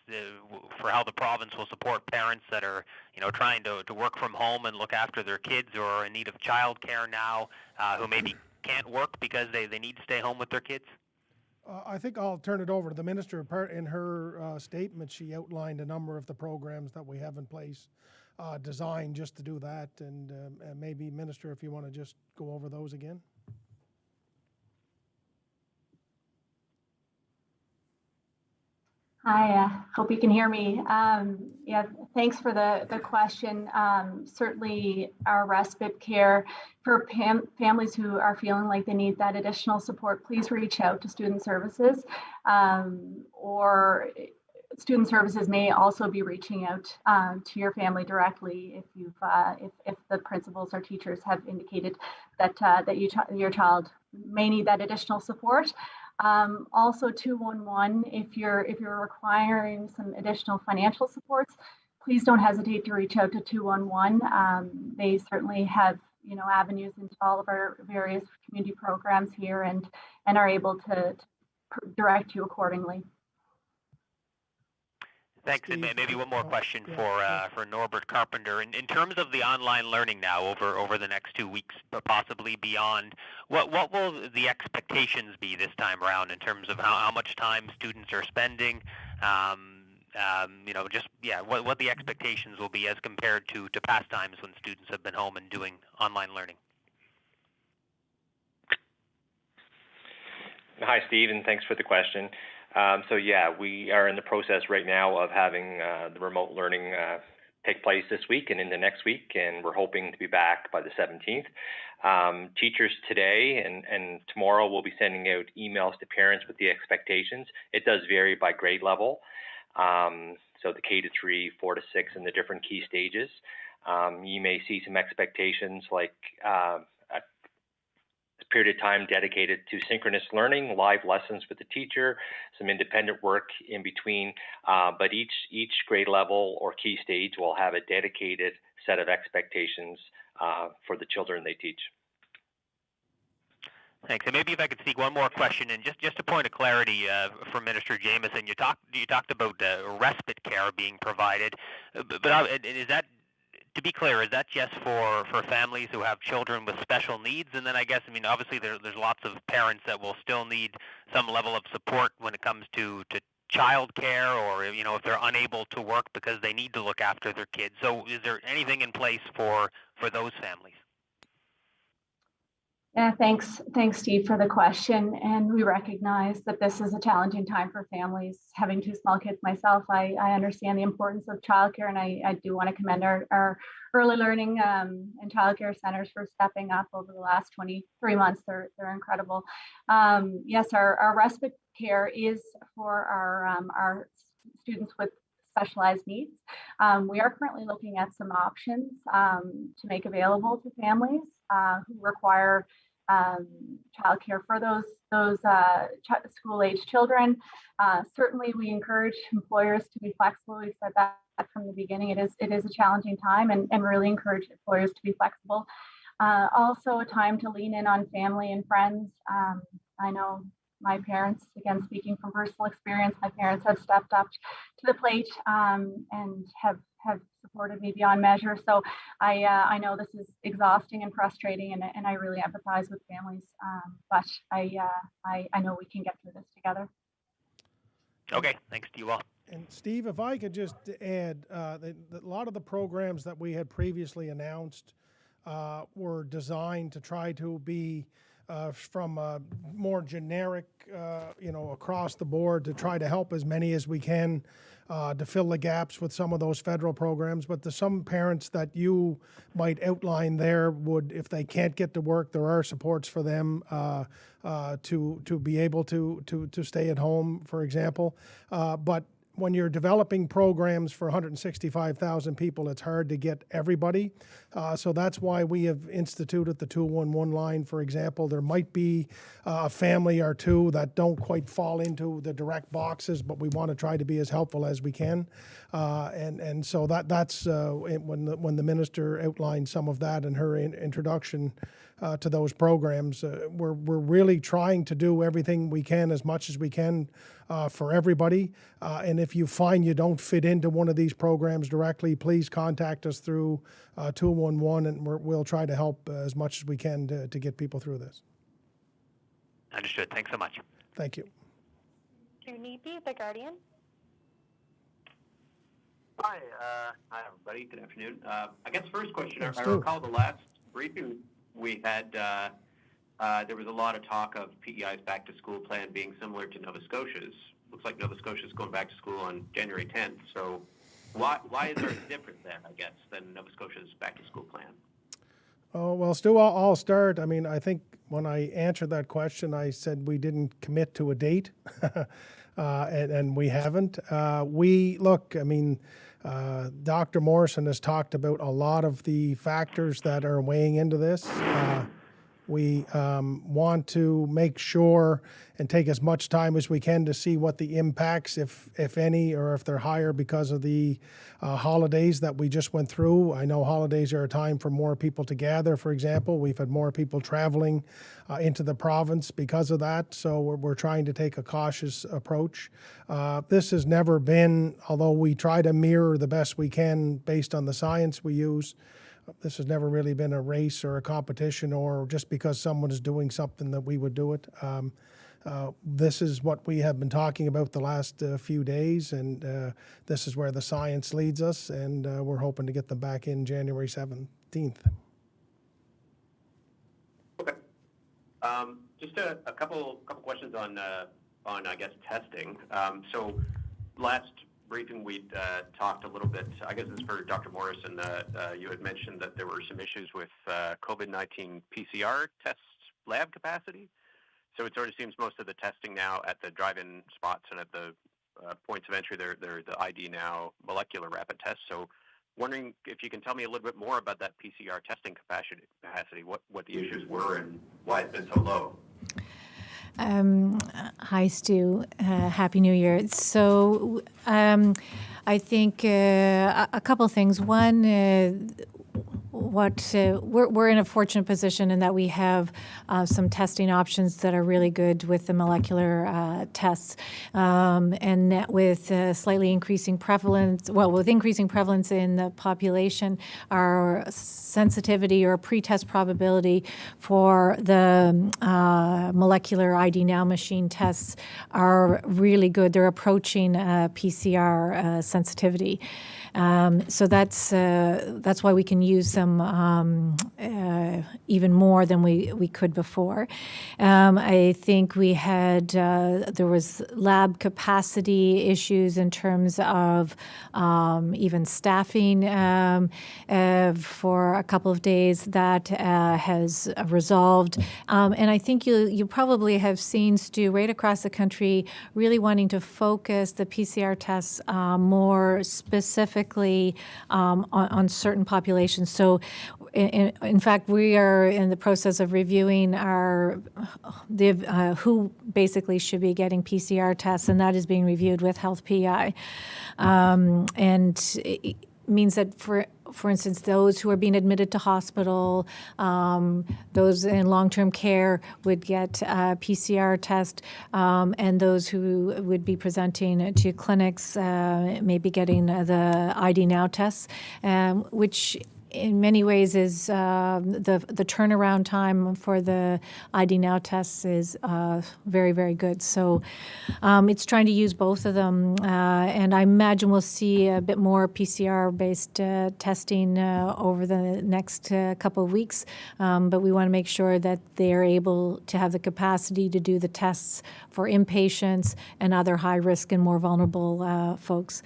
for how the province will support parents that are trying to work from home and look after their kids, or are in need of childcare now, who maybe can't work because they need to stay home with their kids? I think I'll turn it over to the minister. In her statement, she outlined a number of the programs that we have in place designed just to do that. And maybe, Minister, if you want to just go over those again. Hi, hope you can hear me. Yeah, thanks for the question. Certainly our respite care for families who are feeling like they need that additional support, please reach out to Student Services, or Student Services may also be reaching out to your family directly if the principals or teachers have indicated that your child may need that additional support. Also 211, if you're requiring some additional financial supports, please don't hesitate to reach out to 211. They certainly have avenues into all of our various community programs here and are able to direct you accordingly. Thanks. And maybe one more question for Norbert Carpenter. In terms of the online learning now over the next 2 weeks, but possibly beyond, what will the expectations be this time around in terms of how much time students are spending? What the expectations will be as compared to past times when students have been home and doing online learning. Hi, Steve, and thanks for the question. We are in the process right now of having the remote learning take place this week and into next week, and we're hoping to be back by the 17th. Teachers today and tomorrow will be sending out emails to parents with the expectations. It does vary by grade level, so the K to 3, 4 to 6, and the different key stages. You may see some expectations like period of time dedicated to synchronous learning, live lessons with the teacher, some independent work in between, but each grade level or key stage will have a dedicated set of expectations for the children they teach. Thanks. And maybe if I could sneak one more question in, just a point of clarity for Minister Jameson. You talked about respite care being provided, but is that, to be clear, is that just for families who have children with special needs? And then obviously there's lots of parents that will still need some level of support when it comes to childcare, or if they're unable to work because they need to look after their kids. So is there anything in place for those families? Yeah, thanks, Steve, for the question. And we recognize that this is a challenging time for families. Having two small kids myself, I understand the importance of childcare, and I do want to commend our early learning and childcare centers for stepping up over the last 23 months. They're incredible. Yes, our respite care is for our students with specialized needs. We are currently looking at some options to make available to families who require childcare for those school-age children. Certainly, we encourage employers to be flexible. We've said that from the beginning. It is a challenging time, and really encourage employers to be flexible. Also, a time to lean in on family and friends. I know my parents, again, speaking from personal experience, my parents have stepped up to the plate and have supported me beyond measure. So I know this is exhausting and frustrating, and I really empathize with families. But I know we can get through this together. Okay, thanks to you all. And Steve, if I could just add, a lot of the programs that we had previously announced were designed to try to be from a more generic, across the board, to try to help as many as we can to fill the gaps with some of those federal programs. But the some parents that you might outline there would, if they can't get to work, there are supports for them to be able to stay at home, for example. But when you're developing programs for 165,000 people, it's hard to get everybody. So that's why we have instituted the 211 line, for example. There might be a family or two that don't quite fall into the direct boxes, but we want to try to be as helpful as we can. And so that's when the minister outlined some of that in her introduction to those programs. We're really trying to do everything we can, as much as we can, for everybody. And if you find you don't fit into one of these programs directly, please contact us through 211, and we'll try to help as much as we can to get people through this. Understood. Thanks so much. Thank you. Neepy, The Guardian. Hi, everybody. Good afternoon. I guess first question, Yes, I Stu. recall the last briefing we had, there was a lot of talk of PEI's back-to-school plan being similar to Nova Scotia's. Looks like Nova Scotia's going back to school on January 10th. So why is there a difference then, I guess, than Nova Scotia's back-to-school plan? Oh, well, Stu, I'll start. I mean, I think when I answered that question, I said we didn't commit to a date, and we haven't. Dr. Morrison has talked about a lot of the factors that are weighing into this. We want to make sure and take as much time as we can to see what the impacts, if any, or if they're higher because of the holidays that we just went through. I know holidays are a time for more people to gather, for example. We've had more people traveling into the province because of that, so we're trying to take a cautious approach. This has never been, although we try to mirror the best we can based on the science we use, this has never really been a race or a competition, or just because someone is doing something that we would do it. This is what we have been talking about the last few days, and this is where the science leads us, and we're hoping to get them back in January 17th. Okay. Just a couple questions on I guess testing. So last briefing we'd talked a little bit, I guess this is for Dr. Morrison, you had mentioned that there were some issues with COVID-19 PCR test lab capacity. So it sort of seems most of the testing now at the drive-in spots and at the points of entry, they're the ID now molecular rapid tests. So wondering if you can tell me a little bit more about that PCR testing capacity, what the issues were and why it's been so low. Hi, Stu. Happy New Year. So I think a couple things. One, we're in a fortunate position in that we have some testing options that are really good with the molecular tests, and that with slightly increasing prevalence, with increasing prevalence in the population, our sensitivity or pretest probability for the molecular ID Now machine tests are really good. They're approaching PCR sensitivity. So that's why we can use them even more than we could before. I think we had there was lab capacity issues in terms of even staffing for a couple of days. That has resolved, and I think you probably have seen, Stu, right across the country really wanting to focus the PCR tests more specifically on certain populations. So in fact, we are in the process of reviewing who basically should be getting PCR tests, and that is being reviewed with Health PI. And it means that, for instance, those who are being admitted to hospital, those in long-term care would get a PCR test, and those who would be presenting to clinics may be getting the ID Now tests, which in many ways is the turnaround time for the ID Now tests is very, very good. So it's trying to use both of them, and I imagine we'll see a bit more PCR-based testing over the next couple of weeks, but we want to make sure that they're able to have the capacity to do the tests for inpatients and other high-risk and more vulnerable folks.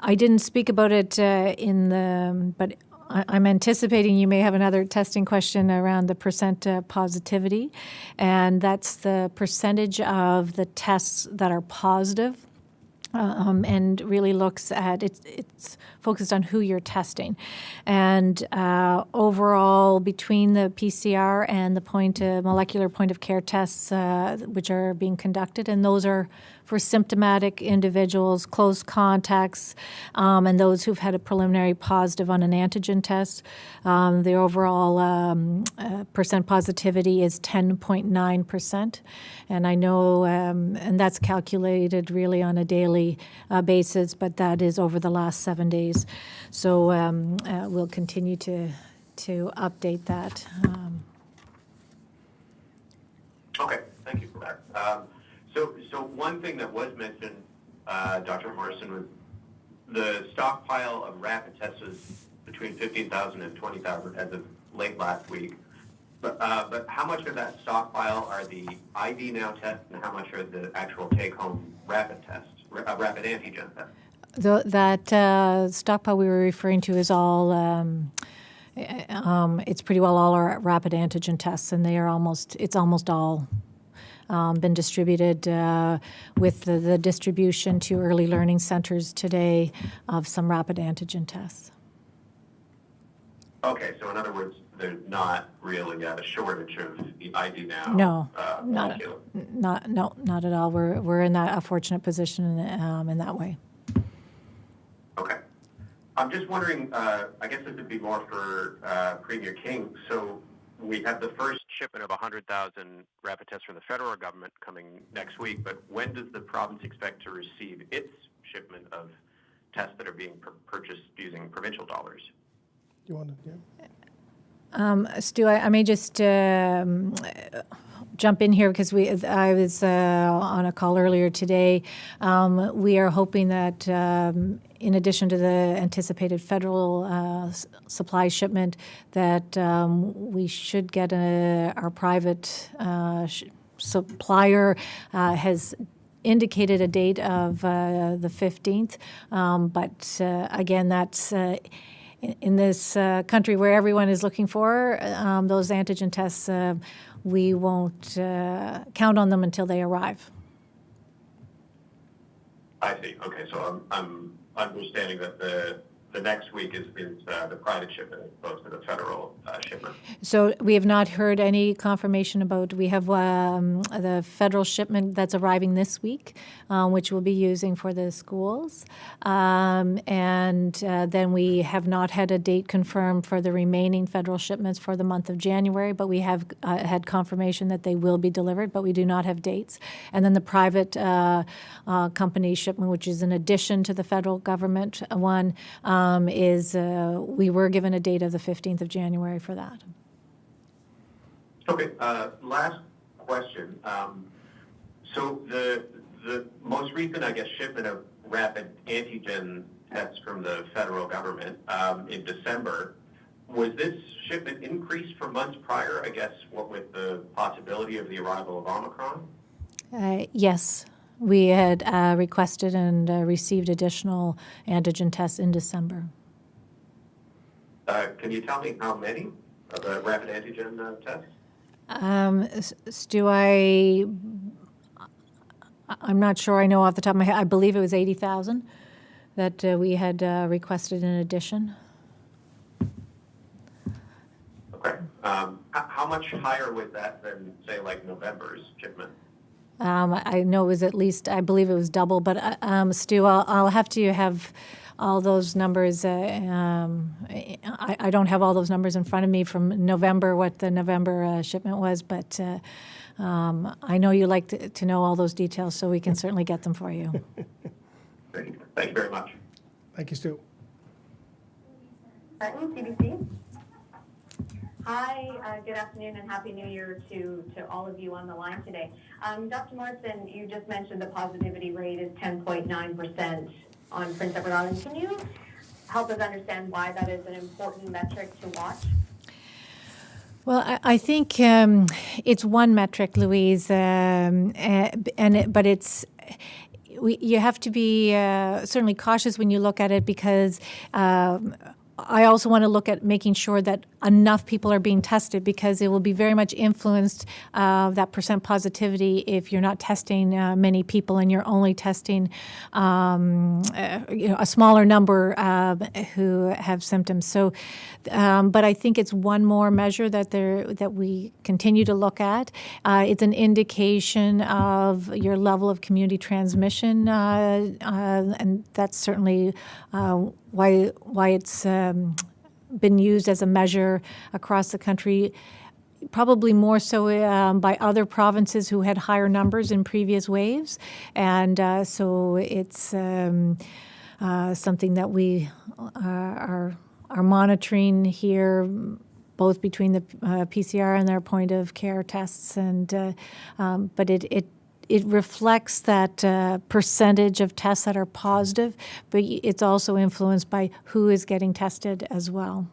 I didn't speak about it but I'm anticipating you may have another testing question around the percent positivity, and that's the percentage of the tests that are positive. And really looks at it's focused on who you're testing, and overall between the PCR and the molecular point of care tests, which are being conducted, and those are for symptomatic individuals, close contacts, and those who've had a preliminary positive on an antigen test. The overall percent positivity is 10.9%, and I know, and that's calculated really on a daily basis, but that is over the last 7 days. So we'll continue to update that. Okay, thank you for that. So one thing that was mentioned, Dr. Morrison, was the stockpile of rapid tests was between 15,000 and 20,000 as of late last week. But how much of that stockpile are the ID Now tests, and how much are the actual take-home rapid tests, rapid antigen tests? That stockpile we were referring to is all, it's pretty well all our rapid antigen tests, and it's almost all been distributed with the distribution to early learning centers today of some rapid antigen tests. Okay, so in other words, there's not really a shortage of the ID Now. No, molecule. not at all. We're in a fortunate position in that way. Okay. I'm just wondering, I guess this would be more for Premier King. So we have the first shipment of 100,000 rapid tests from the federal government coming next week, but when does the province expect to receive its shipment of tests that are being purchased using provincial dollars? You want to, yeah? Stu, I may just jump in here because I was on a call earlier today. We are hoping that in addition to the anticipated federal supply shipment, that we should get our private supplier has indicated a date of the 15th, but again, that's in this country where everyone is looking for those antigen tests. We won't count on them until they arrive. I see. Okay, so I'm understanding that the the next week is the private shipment as opposed to the federal shipment. So we have not heard any confirmation about, we have the federal shipment that's arriving this week, which we'll be using for the schools. And then we have not had a date confirmed for the remaining federal shipments for the month of January, but we have had confirmation that they will be delivered, but we do not have dates. And then the private company shipment, which is in addition to the federal government one, is we were given a date of the 15th of January for that. Okay, last question. So the most recent, I guess, shipment of rapid antigen tests from the federal government in December, was this shipment increased from months prior, I guess, what with the possibility of the arrival of Omicron? Yes, we had requested and received additional antigen tests in December. Can you tell me how many of the rapid antigen tests? Stu, I'm not sure I know off the top of my head. I believe it was 80,000 that we had requested in addition. Okay. How much higher was that than, say, like November's shipment? I know it was at least, I believe it was double, but Stu, I'll have to have all those numbers. I don't have all those numbers in front of me from November, what the November shipment was, but I know you like to know all those details, so we can certainly get them for you. Thank you very much. Thank you, Stu. Martin, CBC. Hi, good afternoon and Happy New Year to all of you on the line today. Dr. Morrison, you just mentioned the positivity rate is 10.9% on Prince Edward Island. Can you help us understand why that is an important metric to watch? Well, I think it's one metric, Louise, but it's you have to be certainly cautious when you look at it, because I also want to look at making sure that enough people are being tested, because it will be very much influenced that percent positivity if you're not testing many people and you're only testing a smaller number who have symptoms. So, but I think it's one more measure that we continue to look at. It's an indication of your level of community transmission, and that's certainly why it's been used as a measure across the country, probably more so by other provinces who had higher numbers in previous waves. And so it's something that we are monitoring here, both between the PCR and their point of care tests. And but it reflects that percentage of tests that are positive, but it's also influenced by who is getting tested as well.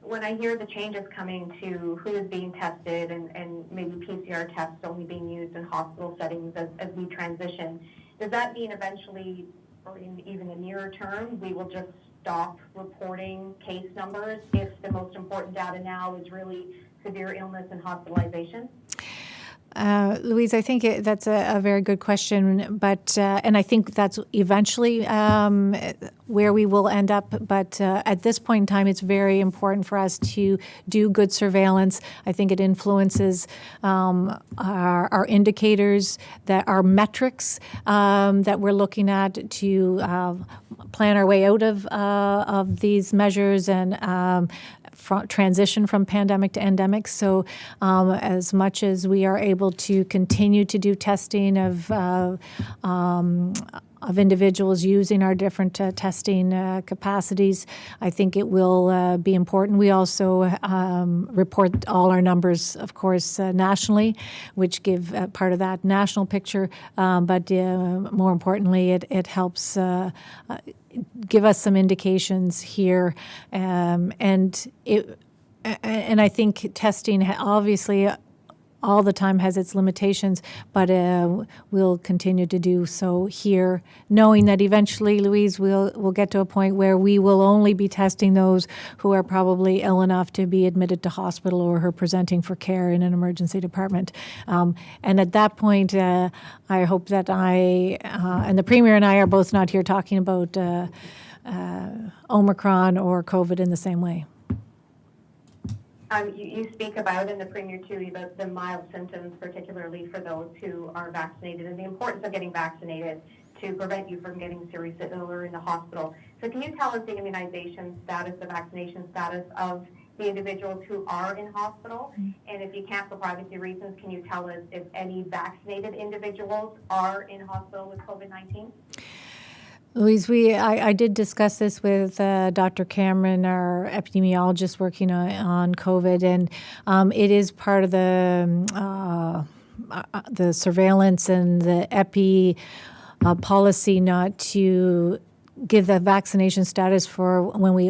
When I hear the changes coming to who is being tested and maybe PCR tests only being used in hospital settings as we transition, does that mean eventually, or in even the nearer term, we will just stop reporting case numbers if the most important data now is really severe illness and hospitalization? Louise, I think that's a very good question, but and I think that's eventually where we will end up. But at this point in time, it's very important for us to do good surveillance. I think it influences our indicators, that our metrics that we're looking at to plan our way out of these measures and transition from pandemic to endemic. So as much as we are able to continue to do testing of individuals using our different testing capacities, I think it will be important. We also report all our numbers, of course, nationally, which give part of that national picture. But more importantly, it helps give us some indications here, and I think testing obviously all the time has its limitations, but we'll continue to do so here, knowing that eventually, Louise, we'll get to a point where we will only be testing those who are probably ill enough to be admitted to hospital or who are presenting for care in an emergency department. And at that point, I hope that I and the Premier and I are both not here talking about Omicron or COVID in the same way. You speak about, and the Premier too, about the mild symptoms, particularly for those who are vaccinated, and the importance of getting vaccinated to prevent you from getting seriously ill or in the hospital. So can you tell us the immunization status, the vaccination status of the individuals who are in hospital? And if you can't for privacy reasons, can you tell us if any vaccinated individuals are in hospital with COVID-19? Louise, I did discuss this with Dr. Cameron, our epidemiologist working on COVID, and it is part of the surveillance and the epi policy not to give the vaccination status for when we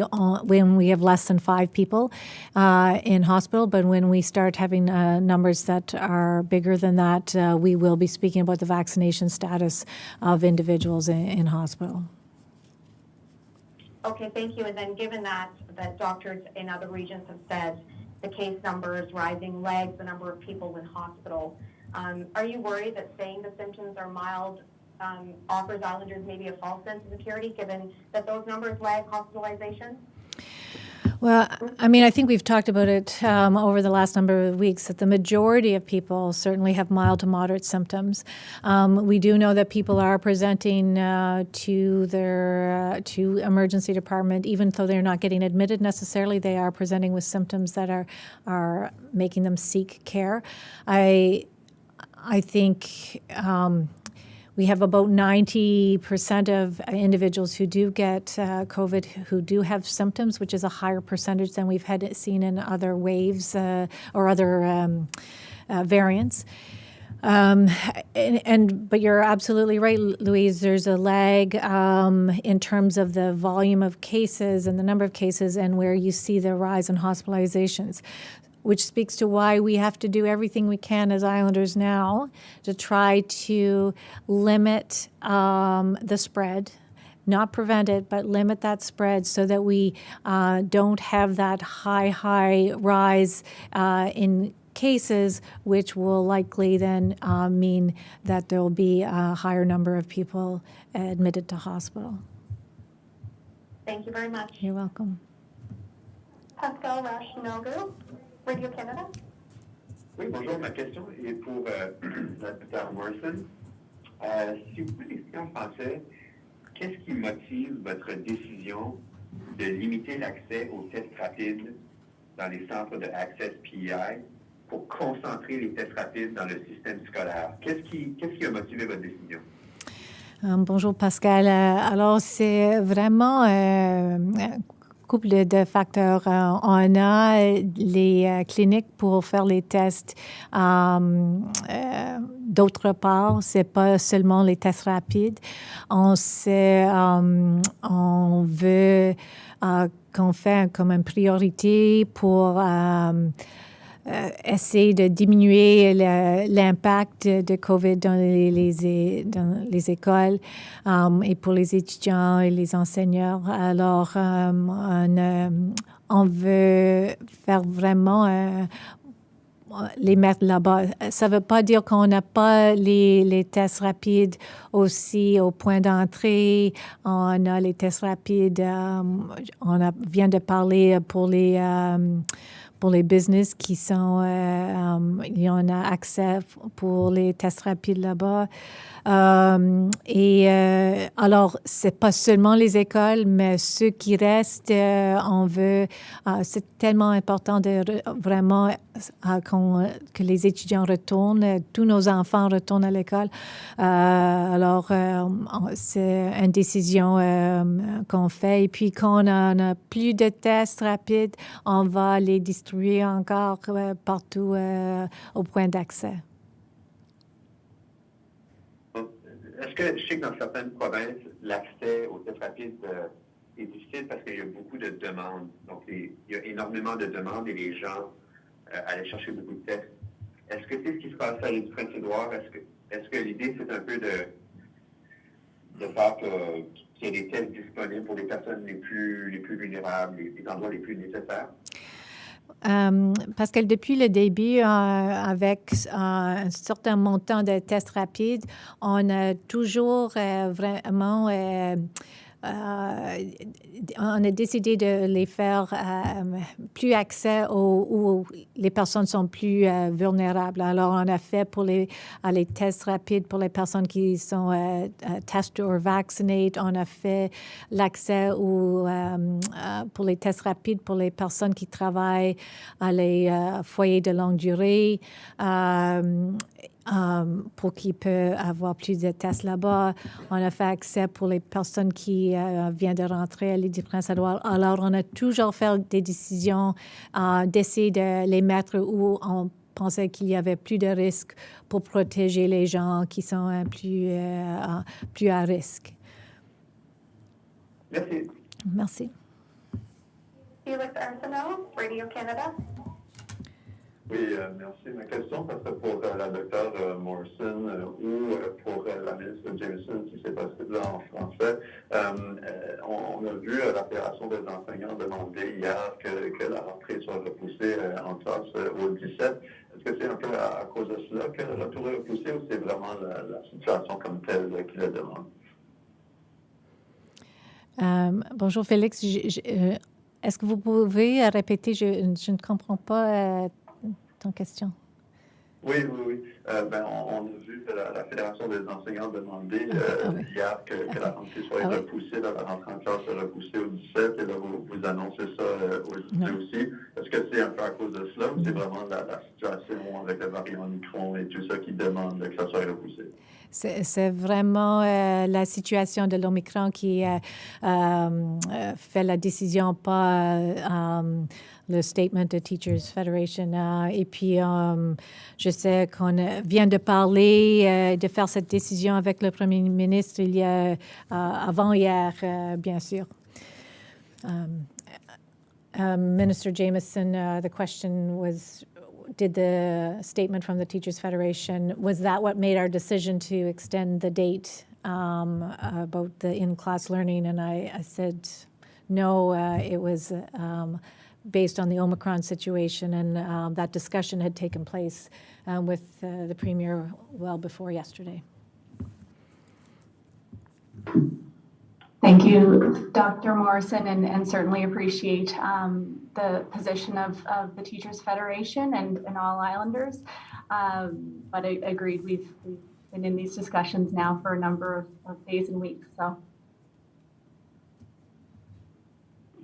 have less than 5 people in hospital, but when we start having numbers that are bigger than that, we will be speaking about the vaccination status of individuals in hospital. Okay, thank you. And then given that doctors in other regions have said the case numbers rising, lags the number of people in hospital, are you worried that saying the symptoms are mild offers Islanders maybe a false sense of security, given that those numbers lag hospitalizations? Well, I mean, I think we've talked about it over the last number of weeks, that the majority of people certainly have mild to moderate symptoms. We do know that people are presenting to emergency department, even though they're not getting admitted necessarily, they are presenting with symptoms that are making them seek care. I think we have about 90% of individuals who do get COVID who do have symptoms, which is a higher percentage than we've seen in other waves or other variants. But you're absolutely right, Louise. There's a lag in terms of the volume of cases and the number of cases and where you see the rise in hospitalizations, which speaks to why we have to do everything we can as Islanders now to try to limit the spread, not prevent it, but limit that spread so that we don't have that high rise in cases, which will likely then mean that there will be a higher number of people admitted to hospital. Thank you very much. You're welcome. Pascal Rachinogu, Radio Canada. Oui, bonjour. Ma question est pour Dr. Morrison. Si vous pouvez l'expliquer en français, qu'est-ce qui motive votre décision de limiter l'accès aux tests rapides dans les centres de Access PEI pour concentrer les tests rapides dans le système scolaire? Qu'est-ce qui a motivé votre décision? Bonjour Pascal. Alors c'est vraiment couple de facteurs. On a les cliniques pour faire les tests. D'autre part, c'est pas seulement les tests rapides. On veut qu'on fait comme une priorité pour essayer de diminuer l'impact de COVID dans les écoles et pour les étudiants et les enseignants. Alors, on veut faire vraiment les mettre là-bas. Ça ne veut pas dire qu'on n'a pas les tests rapides aussi au point d'entrée. On a les tests rapides, vient de parler pour les business qui sont, il y en a accès pour les tests rapides là-bas. Alors, c'est pas seulement les écoles, mais ceux qui restent, on veut, c'est tellement important de vraiment que les étudiants retournent, tous nos enfants retournent à l'école. Alors, c'est une décision qu'on fait. Et puis, quand on a plus de tests rapides, on va les distribuer encore partout au point d'accès. Est-ce que je sais que dans certaines provinces, l'accès aux tests rapides est difficile parce qu'il y a beaucoup de demandes. Donc, il y a énormément de demandes et les gens allaient chercher beaucoup de tests. est-ce que c'est ce qui se passe à l'Éduc-Prince-Édouard? Est-ce que l'idée, c'est un peu de faire qu'il y ait des tests disponibles pour les personnes les plus vulnérables, les endroits les plus nécessaires? Parce que depuis le début, avec un certain montant de tests rapides, on a toujours vraiment on a décidé de les faire plus accès où les personnes sont plus vulnérables. Alors, on a fait pour les tests rapides pour les personnes qui sont tested ou vaccinées. On a fait l'accès pour les tests rapides pour les personnes qui travaillent à les foyers de longue durée. Pour qu'ils puissent avoir plus de tests là-bas. On a fait accès pour les personnes qui viennent de rentrer à l'Île-du-Prince-Édouard. Alors, on a toujours fait des décisions d'essayer de les mettre où on pensait qu'il y avait plus de risques pour protéger les gens qui sont plus à risque. Merci. Merci. Felix Arsenault, Radio-Canada. Oui, merci. Ma question, ça serait pour la docteure Morrison ou pour la ministre Jameson, si c'est possible en français. On a vu la Fédération des enseignants demander hier que la rentrée soit repoussée en classe au 17. Est-ce que c'est un peu à cause de cela que le retour est repoussé ou c'est vraiment la situation comme telle qui le demande? Bonjour Félix. Est-ce que vous pouvez répéter? Je ne comprends pas ton question. Oui. On a vu que la Fédération des enseignants demander hier que la rentrée soit repoussée, la rentrée en classe soit repoussée au 17, et là, vous annoncez ça aujourd'hui aussi. Est-ce que c'est un peu à cause de cela ou c'est vraiment la situation avec le variant Omicron et tout ça qui demande que ça soit repoussé? C'est vraiment la situation de l'Omicron qui fait la décision, pas le statement de Teachers Federation. Et puis, je sais qu'on vient de parler, de faire cette décision avec le Premier ministre avant-hier, bien sûr. Minister Jameson, the question was, did the statement from the Teachers Federation, was that what made our decision to extend the date about the in-class learning? And I said, no, it was based on the Omicron situation, and that discussion had taken place with the Premier well before yesterday. Thank you, Dr. Morrison, and certainly appreciate the position of the Teachers Federation and all Islanders. But I agreed, we've been in these discussions now for a number of days and weeks. So.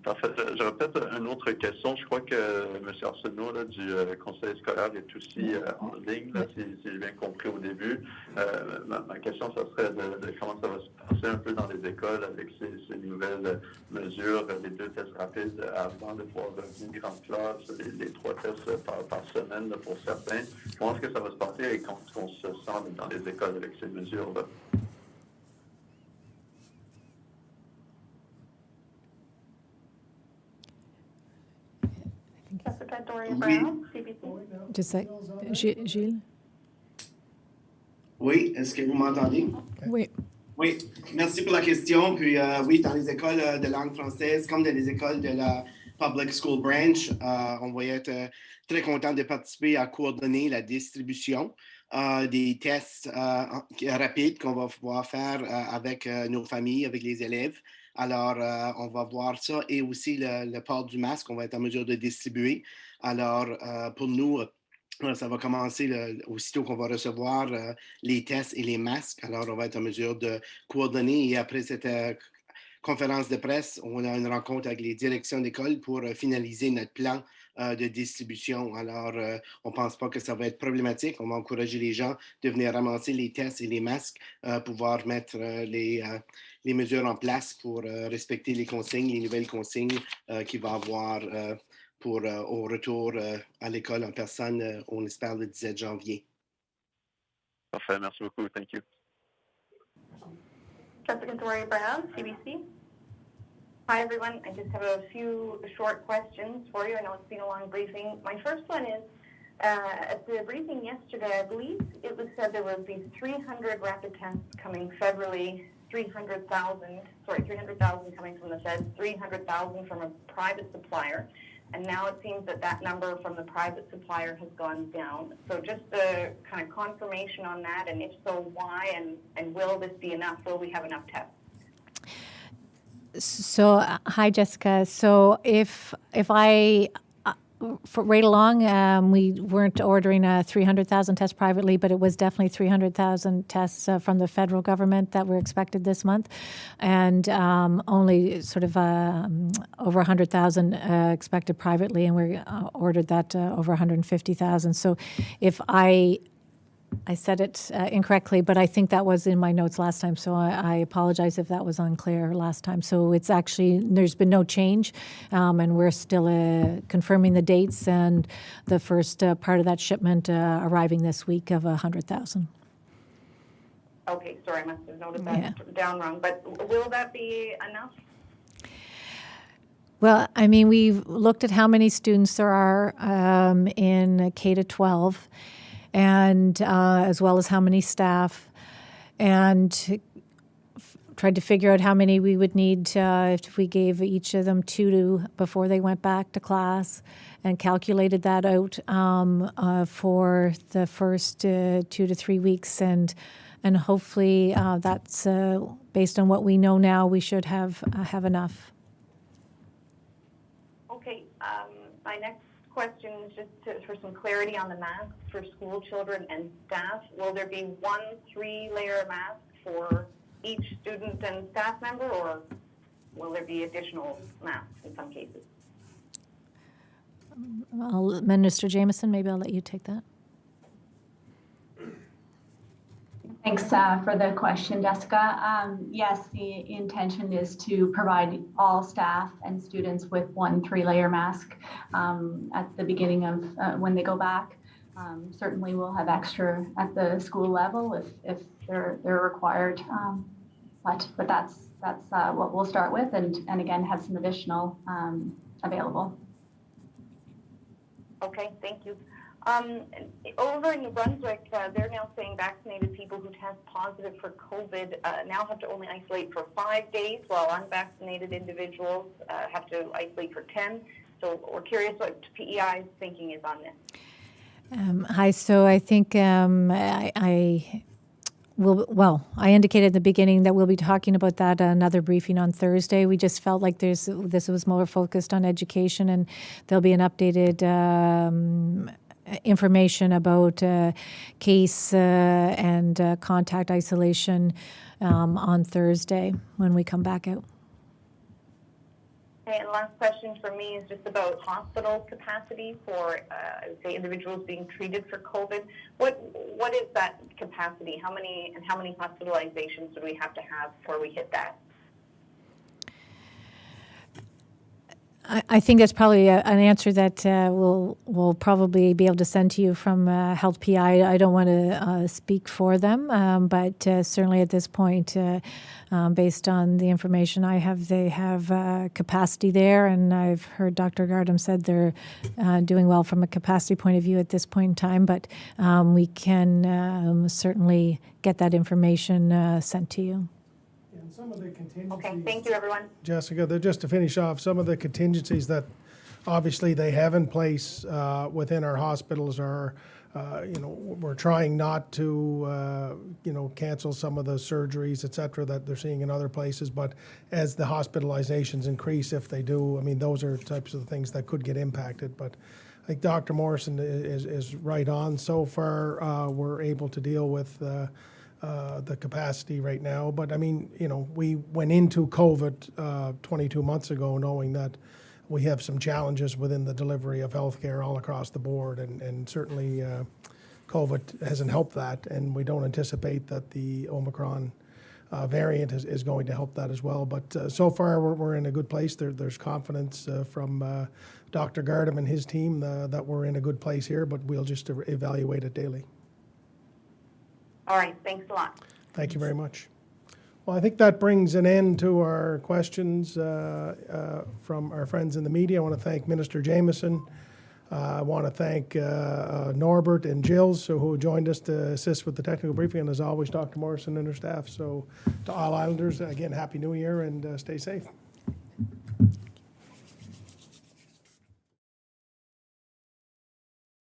Parfait. J'aurais peut-être une autre question. Je crois que M. Arsenault là, du conseil scolaire est aussi en ligne, là, si j'ai bien compris au début. Ma question, ça serait de comment ça va se passer un peu dans les écoles avec ces nouvelles mesures, les 2 tests rapides avant de pouvoir revenir en classe, les 3 tests par semaine là, pour certains. Comment est-ce que ça va se passer et comment est-ce qu'on se sent dans les écoles avec ces mesures-là? Jessica Doria-Brown, CBC. Je sais. Gilles? Oui, est-ce que vous m'entendez? Oui. Oui, merci pour la question. Puis oui, dans les écoles de langue française, comme dans les écoles de la Public School Branch, on va être très content de participer à coordonner la distribution des tests rapides qu'on va pouvoir faire avec nos familles, avec les élèves. Alors, on va voir ça et aussi le port du masque, on va être en mesure de distribuer. Alors, pour nous, ça va commencer aussitôt qu'on va recevoir les tests et les masques. Alors, on va être en mesure de coordonner et après cette conférence de presse, on a une rencontre avec les directions d'école pour finaliser notre plan de distribution. Alors, on ne pense pas que ça va être problématique. On va encourager les gens de venir ramasser les tests et les masques, pouvoir mettre les mesures en place pour respecter les consignes, les nouvelles consignes qu'il va y avoir au retour à l'école en personne, on espère le 17 janvier. Parfait, merci beaucoup. Thank you. Jessica Doria-Brown, CBC. Hi, everyone. I just have a few short questions for you. I know it's been a long briefing. My first one is, At the briefing yesterday, I believe it was said there would be 300 rapid tests coming federally, 300,000 coming from the feds, 300,000 from a private supplier. And now it seems that that number from the private supplier has gone down. So just a kind of confirmation on that, and if so, why, and will this be enough? Will we have enough tests? So, hi, Jessica. So if I, right along, we weren't ordering 300,000 tests privately, but it was definitely 300,000 tests from the federal government that were expected this month, and only sort of over 100,000 expected privately, and we ordered that over 150,000. So if I said it incorrectly, but I think that was in my notes last time, so I apologize if that was unclear last time. So it's actually, there's been no change, and we're still confirming the dates, and the first part of that shipment arriving this week of 100,000. Okay, sorry, I must have noted that down wrong, but will that be enough? Well, I mean, we've looked at how many students there are in K-12, and as well as how many staff, and tried to figure out how many we would need if we gave each of them two before they went back to class, and calculated that out for the first 2 to 3 weeks, and hopefully that's based on what we know now, we should have enough. Okay, my next question is just for some clarity on the masks for school children and staff. Will there be one 3-layer mask for each student and staff member, or will there be additional masks in some cases? Minister Jameson, maybe I'll let you take that. Thanks for the question, Jessica. Yes, the intention is to provide all staff and students with one 3-layer mask at the beginning of when they go back. Certainly we'll have extra at the school level if they're required, but that's what we'll start with, and again have some additional available. Okay, thank you. Over in New Brunswick, they're now saying vaccinated people who test positive for COVID now have to only isolate for 5 days, while unvaccinated individuals have to isolate for 10. So we're curious what PEI's thinking is on this. Hi, so I think I indicated at the beginning that we'll be talking about that at another briefing on Thursday. We just felt like this was more focused on education, and there'll be an updated information about case and contact isolation on Thursday when we come back out. Okay, and last question for me is just about hospital capacity for, I would say, individuals being treated for COVID. What is that capacity? How many hospitalizations do we have to have before we hit that? I think that's probably an answer that we'll probably be able to send to you from Health PI. I don't want to speak for them, but certainly at this point, based on the information I have, they have capacity there, and I've heard Dr. Gardam said they're doing well from a capacity point of view at this point in time, but we can certainly get that information sent to you. And some of the contingencies, Okay, thank you, everyone. Jessica, just to finish off, some of the contingencies that obviously they have in place within our hospitals are, we're trying not to, cancel some of the surgeries, et cetera, that they're seeing in other places. But as the hospitalizations increase, if they do, I mean, those are types of things that could get impacted. But I think Dr. Morrison is right on. So far, we're able to deal with the capacity right now. But I mean, we went into COVID 22 months ago knowing that we have some challenges within the delivery of healthcare all across the board, and certainly COVID hasn't helped that, and we don't anticipate that the Omicron variant is going to help that as well. But so far, we're in a good place. There's confidence from Dr. Gardam and his team that we're in a good place here, but we'll just evaluate it daily. All right, thanks a lot. Thank you very much. Well, I think that brings an end to our questions from our friends in the media. I want to thank Minister Jameson, I want to thank Norbert and Jills, who joined us to assist with the technical briefing, and as always, Dr. Morrison and her staff. So to all Islanders, again, Happy New Year and stay safe.